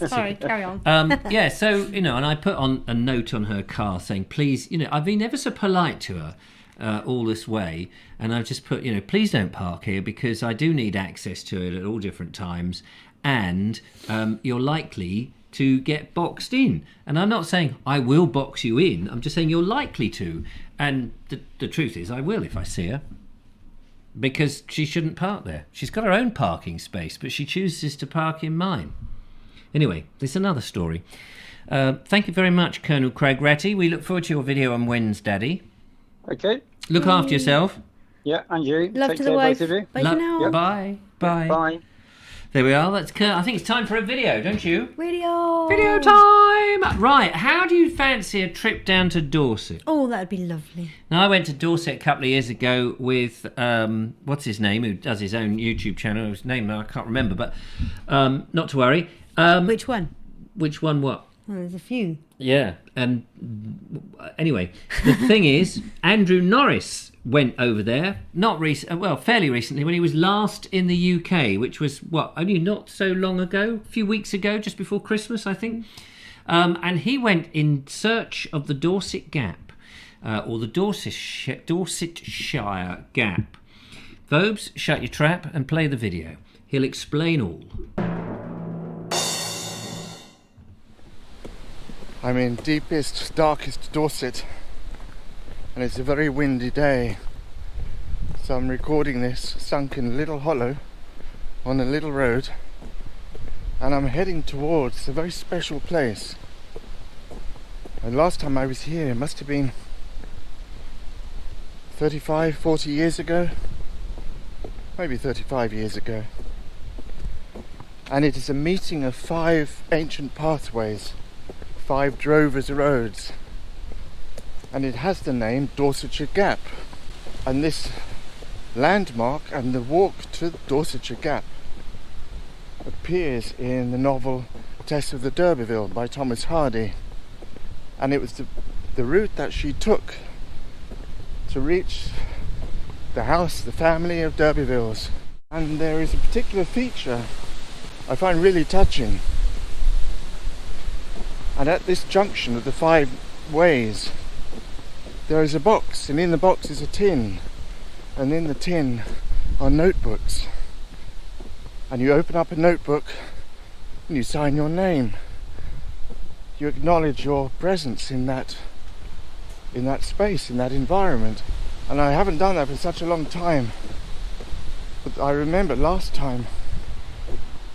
Sorry, carry on. So and I put on a note on her car saying, please, I've been ever so polite to her all this way, and I've just put, please don't park here because I do need access to it at all different times, and you're likely to get boxed in. And I'm not saying I will box you in, I'm just saying you're likely to. And the truth is I will if I see her, because she shouldn't park there. She's got her own parking space, but she chooses to park in mine. Anyway, this is another story. Thank you very much, Colonel Craig Ratty. We look forward to your video on Wednesday. Okay. Look after yourself. Yeah, and you. Love Take to care, the wife. both of you. Bye for now. Yep. Bye. Bye. There we are. That's I think it's time for a video, don't you? Video time! Right, how do you fancy a trip down to Dorset? Oh, that'd be lovely. Now, I went to Dorset a couple of years ago with, what's his name, who does his own YouTube channel. His name I can't remember, but not to worry. Which one? Which one what? Oh, there's a few. Yeah, and anyway, the thing is, Andrew Norris went over there, fairly recently, when he was last in the UK, which was, only not so long ago, a few weeks ago, just before Christmas, I think. And he went in search of the Dorset Gap. or the Dorsetshire Gap. Vobes, shut your trap and play the video. He'll explain all. I'm in deepest, darkest Dorset, and it's a very windy day. So I'm recording this sunk in a little hollow on a little road, and I'm heading towards a very special place. And last time I was here, it must have been 35, 40 years ago, maybe 35 years ago. And it is a meeting of 5 ancient pathways, 5 drovers' roads, and it has the name Dorsetshire Gap. And this landmark and the walk to Dorsetshire Gap appears in the novel Tess of the D'Urberville by Thomas Hardy, and it was the route that she took to reach the house, the family of D'Urbervilles. And there is a particular feature I find really touching, and at this junction of the 5 ways there is a box, and in the box is a tin, and in the tin are notebooks, and you open up a notebook and you sign your name. You acknowledge your presence in that space, in that environment. And I haven't done that for such a long time, but I remember last time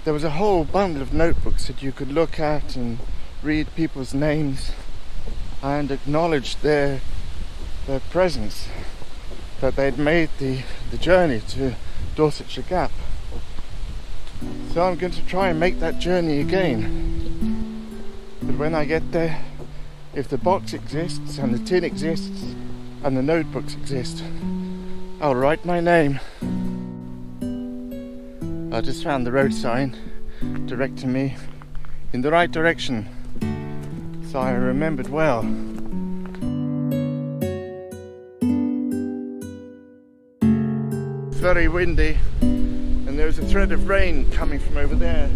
there was a whole bundle of notebooks that you could look at and read people's names and acknowledge their presence, that they'd made the journey to Dorsetshire Gap. So I'm going to try and make that journey again. But when I get there, if the box exists and the tin exists and the notebooks exist, I'll write my name. I just found the road sign directing me in the right direction, so I remembered well. It's very windy, and there's a thread of rain coming from over there,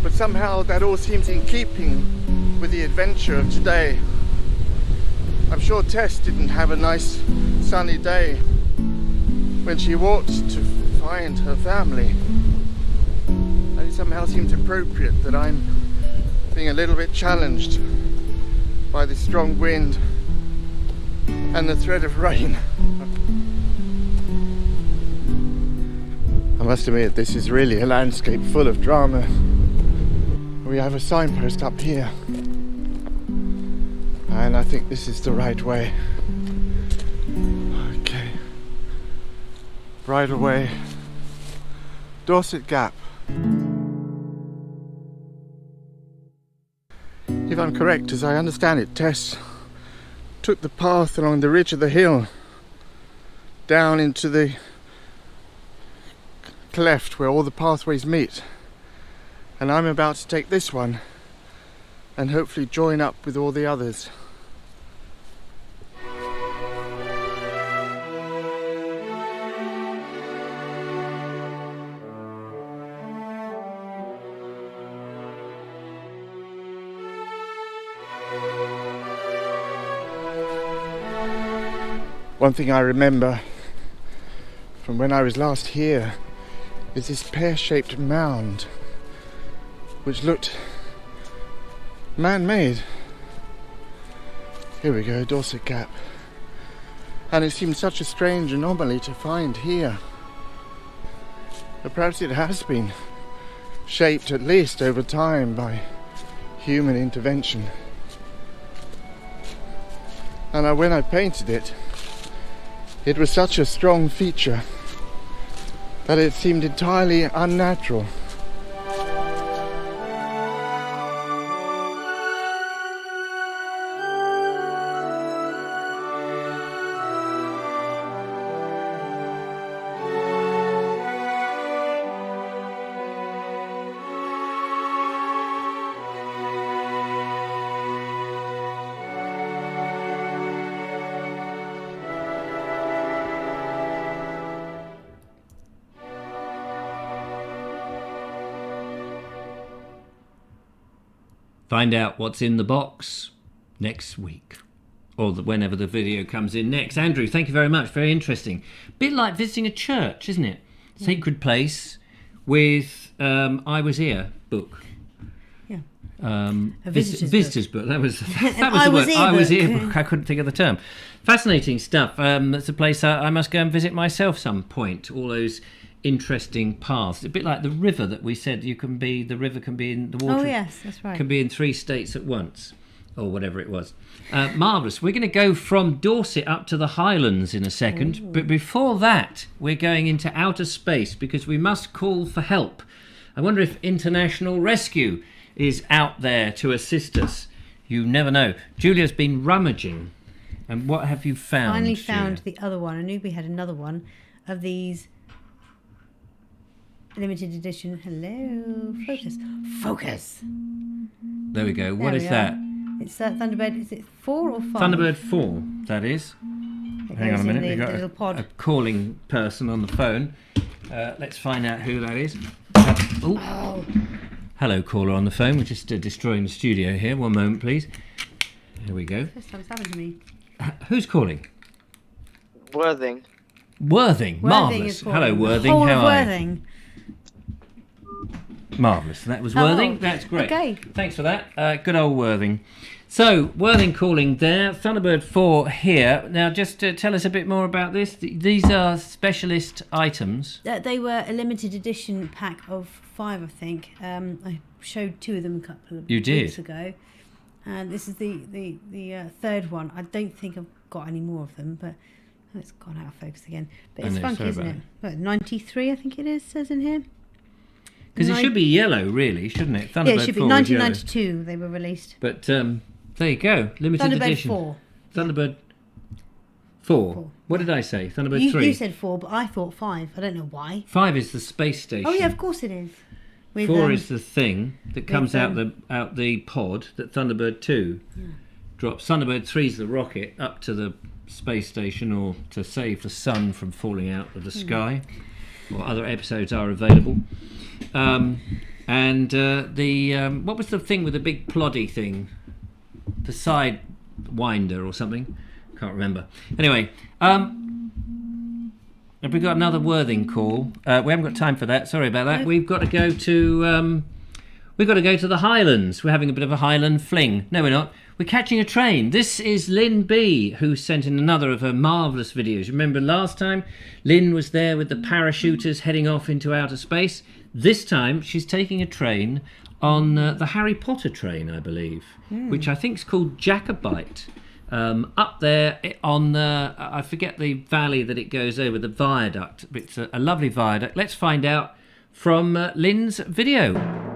but somehow that all seems in keeping with the adventure of today. I'm sure Tess didn't have a nice sunny day when she walked to find her family, and it somehow seems appropriate that I'm being a little bit challenged by the strong wind and the thread of rain. I must admit, this is really a landscape full of drama. We have a signpost up here, and I think this is the right way. Okay, right away, Dorset Gap. If I'm correct, as I understand it, Tess took the path along the ridge of the hill down into the cleft where all the pathways meet, and I'm about to take this one and hopefully join up with all the others. One thing I remember from when I was last here is this pear-shaped mound which looked man-made. Here we go, Dorset Gap. And it seemed such a strange anomaly to find here. But perhaps it has been shaped at least over time by human intervention. And when I painted it, it was such a strong feature that it seemed entirely unnatural. Find out what's in the box next week. whenever the video comes in next. Andrew, thank you very much. Very interesting. Bit like visiting a church, isn't it? Sacred place with I Was Here book. Yeah. A visitor's book. That was I the Was word. Here I Was book. Here book. I couldn't think of the term. Fascinating stuff. It's a place I must go and visit myself some point. All those interesting paths. A bit like the river that we said the river can be in the water. Oh yes, that's right. Can be in 3 states at once, or whatever it was. Marvellous. We're going to go from Dorset up to the Highlands in a second. Ooh. But before that, we're going into outer space because we must call for help. I wonder if International Rescue is out there to assist us. You never know. Julia's been rummaging. And what have you found? Finally Julia? found the other one. I knew we had another one of these limited edition. Hello, focus. There we go. What There is we that? are. It's Thunderbird. Is it 4 or 5? Thunderbird 4, that is. It Hang on a goes in minute. the We've got little pod. a calling person on the phone. Let's find out who that is. Oh. Hello, caller on the phone. We're just destroying the studio here. One moment, please. Here we go. First time it's happened to me. Who's calling? Worthing. Worthing. Marvellous. is calling. Hello, Worthing. Whole How of are you? Worthing. Marvellous. That was Oh, Worthing. That's great. okay. Thanks for that. Good old Worthing. So, Worthing calling there. Thunderbird 4 here. Now, just tell us a bit more about this. These are specialist items. They were a limited edition pack of 5, I think. I showed 2 of them a couple of weeks ago. And this is the third one. I don't think I've got any more of them, but it's gone out of focus again. But it's funky, isn't it? What, 93, I think it is, says in here. Because it should be yellow, really, shouldn't it? Thunderbird Yeah, it should be. 4 is yellow. 1992 they were released. But there you go, limited Thunderbird edition. 4. Thunderbird 4. 4. What did I say? Thunderbird 3. You said 4, but I thought 5. I don't know why. 5 is the space station. Oh yeah, of course it is. With, 4 is the thing that comes out with, the pod that Thunderbird 2 drops. Thunderbird 3 is the rocket up to the space station or to save the sun from falling out of the sky. Or other episodes are available. And what was the thing with the big ploddy thing? The side winder or something? Can't remember. Anyway, have we got another Worthing call? We haven't got time for that. Sorry about that. No. We've got to go to the Highlands. We're having a bit of a Highland fling. No, we're not. We're catching a train. This is Lynn B, who sent in another of her marvellous videos. Remember last time Lynn was there with the parachuters heading off into outer space? This time she's taking a train on the Harry Potter train, I believe, which I think is called Jacobite. Up there on I forget the valley that it goes over, the viaduct. It's a lovely viaduct. Let's find out from Lynn's video.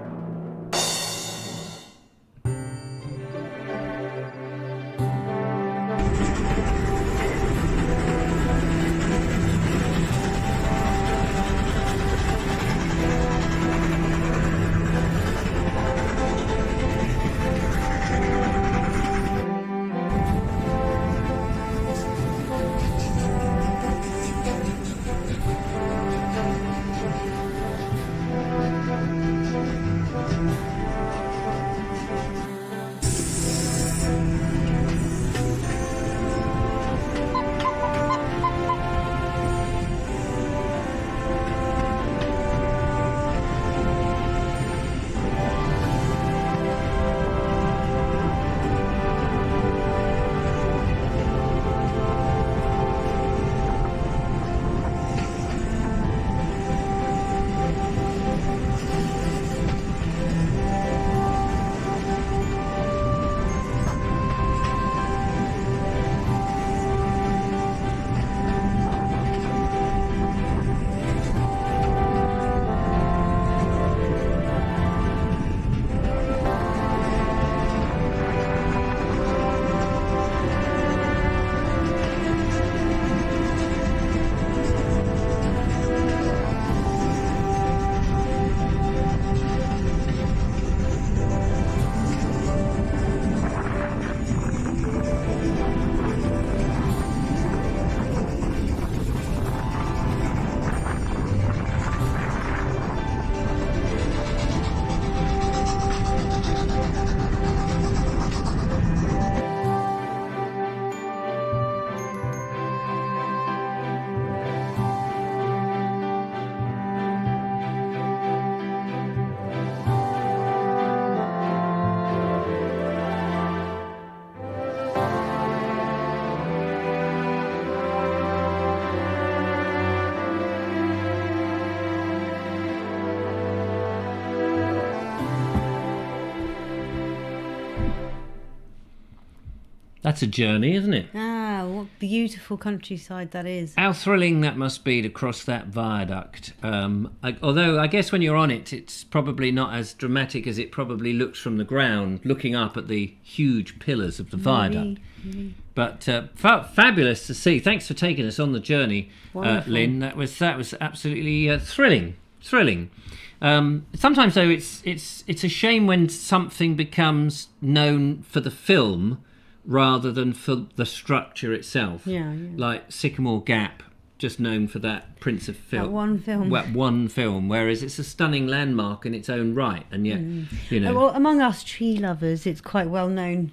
That's a journey, isn't it? Ah, what beautiful countryside that is. How thrilling that must be to cross that viaduct. Although I guess when you're on it, it's probably not as dramatic as it probably looks from the ground, looking up at the huge pillars of the viaduct. Maybe. But fabulous to see. Thanks for taking us on the journey, Wonderful. Lynn. That was absolutely thrilling. Sometimes though, it's a shame when something becomes known for the film rather than for the structure itself. Yeah. Like Sycamore Gap, just known for that Prince of Film. That one film. One film, whereas it's a stunning landmark in its own right, and yet, you know, Well, among us tree lovers, it's quite well known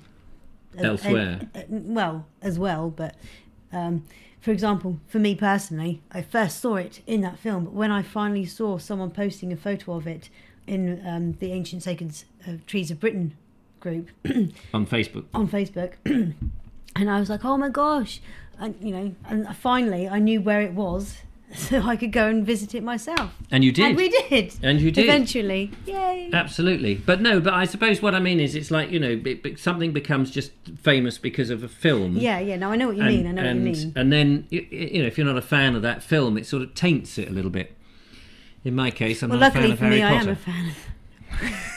elsewhere. As well, but for example, for me personally, I first saw it in that film, but when I finally saw someone posting a photo of it in the Ancient Sacred Trees of Britain group on Facebook, and I was like, oh my gosh, and finally I knew where it was, so I could go and visit it myself. And you did. And we did. And you did. Eventually. Yay. Absolutely. But I suppose what I mean is it's like, something becomes just famous because of a film. Yeah, no, I know what you mean. What you mean. And then, if you're not a fan of that film, it sort of taints it a little bit. In my case, I'm not a fan of Harry Potter. Luckily for me, I am a fan of...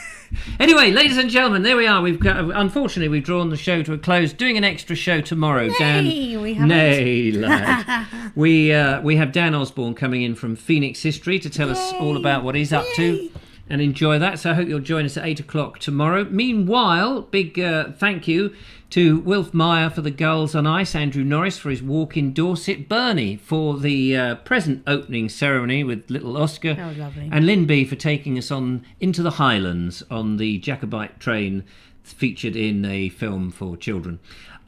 Anyway, ladies and gentlemen, there we are. Unfortunately, we've drawn the show to a close. Doing an extra show tomorrow. Nay, we haven't. Nay, lad. we have Dan Osborne coming in from Phoenix History to tell us all about what he's up to and enjoy that. So I hope you'll join us at 8 o'clock tomorrow. Meanwhile, big thank you to Wilf Meyer for the Gulls on Ice, Andrew Norris for his walk in Dorset, Bernie for the present opening ceremony with little Oscar, That was lovely. and Lynn B for taking us on into the Highlands on the Jacobite train featured in a film for children.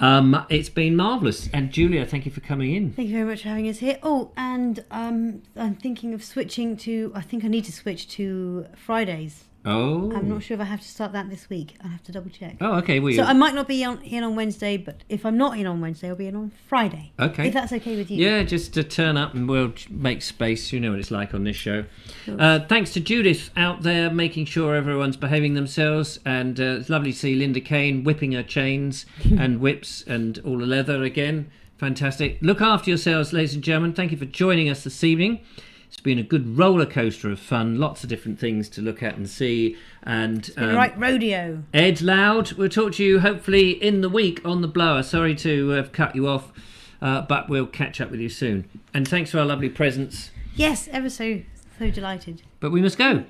It's been marvellous. And Julia, thank you for coming in. Thank you very much for having us here. Oh, and I'm thinking of switching to... I think I need to switch to Fridays. Oh. I'm not sure if I have to start that this week. I'll have to double check. Oh, okay. Well, So I might not be in on Wednesday, but if I'm not in on Wednesday, I'll be in on Friday. Okay. If that's okay with you. Yeah, just to turn up and we'll make space. You know what it's like on this show. Thanks to Judith out there making sure everyone's behaving themselves. And it's lovely to see Linda Kane whipping her chains and whips and all the leather again. Fantastic. Look after yourselves, ladies and gentlemen. Thank you for joining us this evening. It's been a good roller coaster of fun. Lots of different things to look at and see. And right rodeo. Ed Loud, we'll talk to you hopefully in the week on The Blower. Sorry to have cut you off, but we'll catch up with you soon. And thanks for our lovely presents. Yes, ever so delighted. But we must go.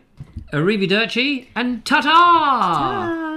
Arrivederci and ta-ta! Ta-ta!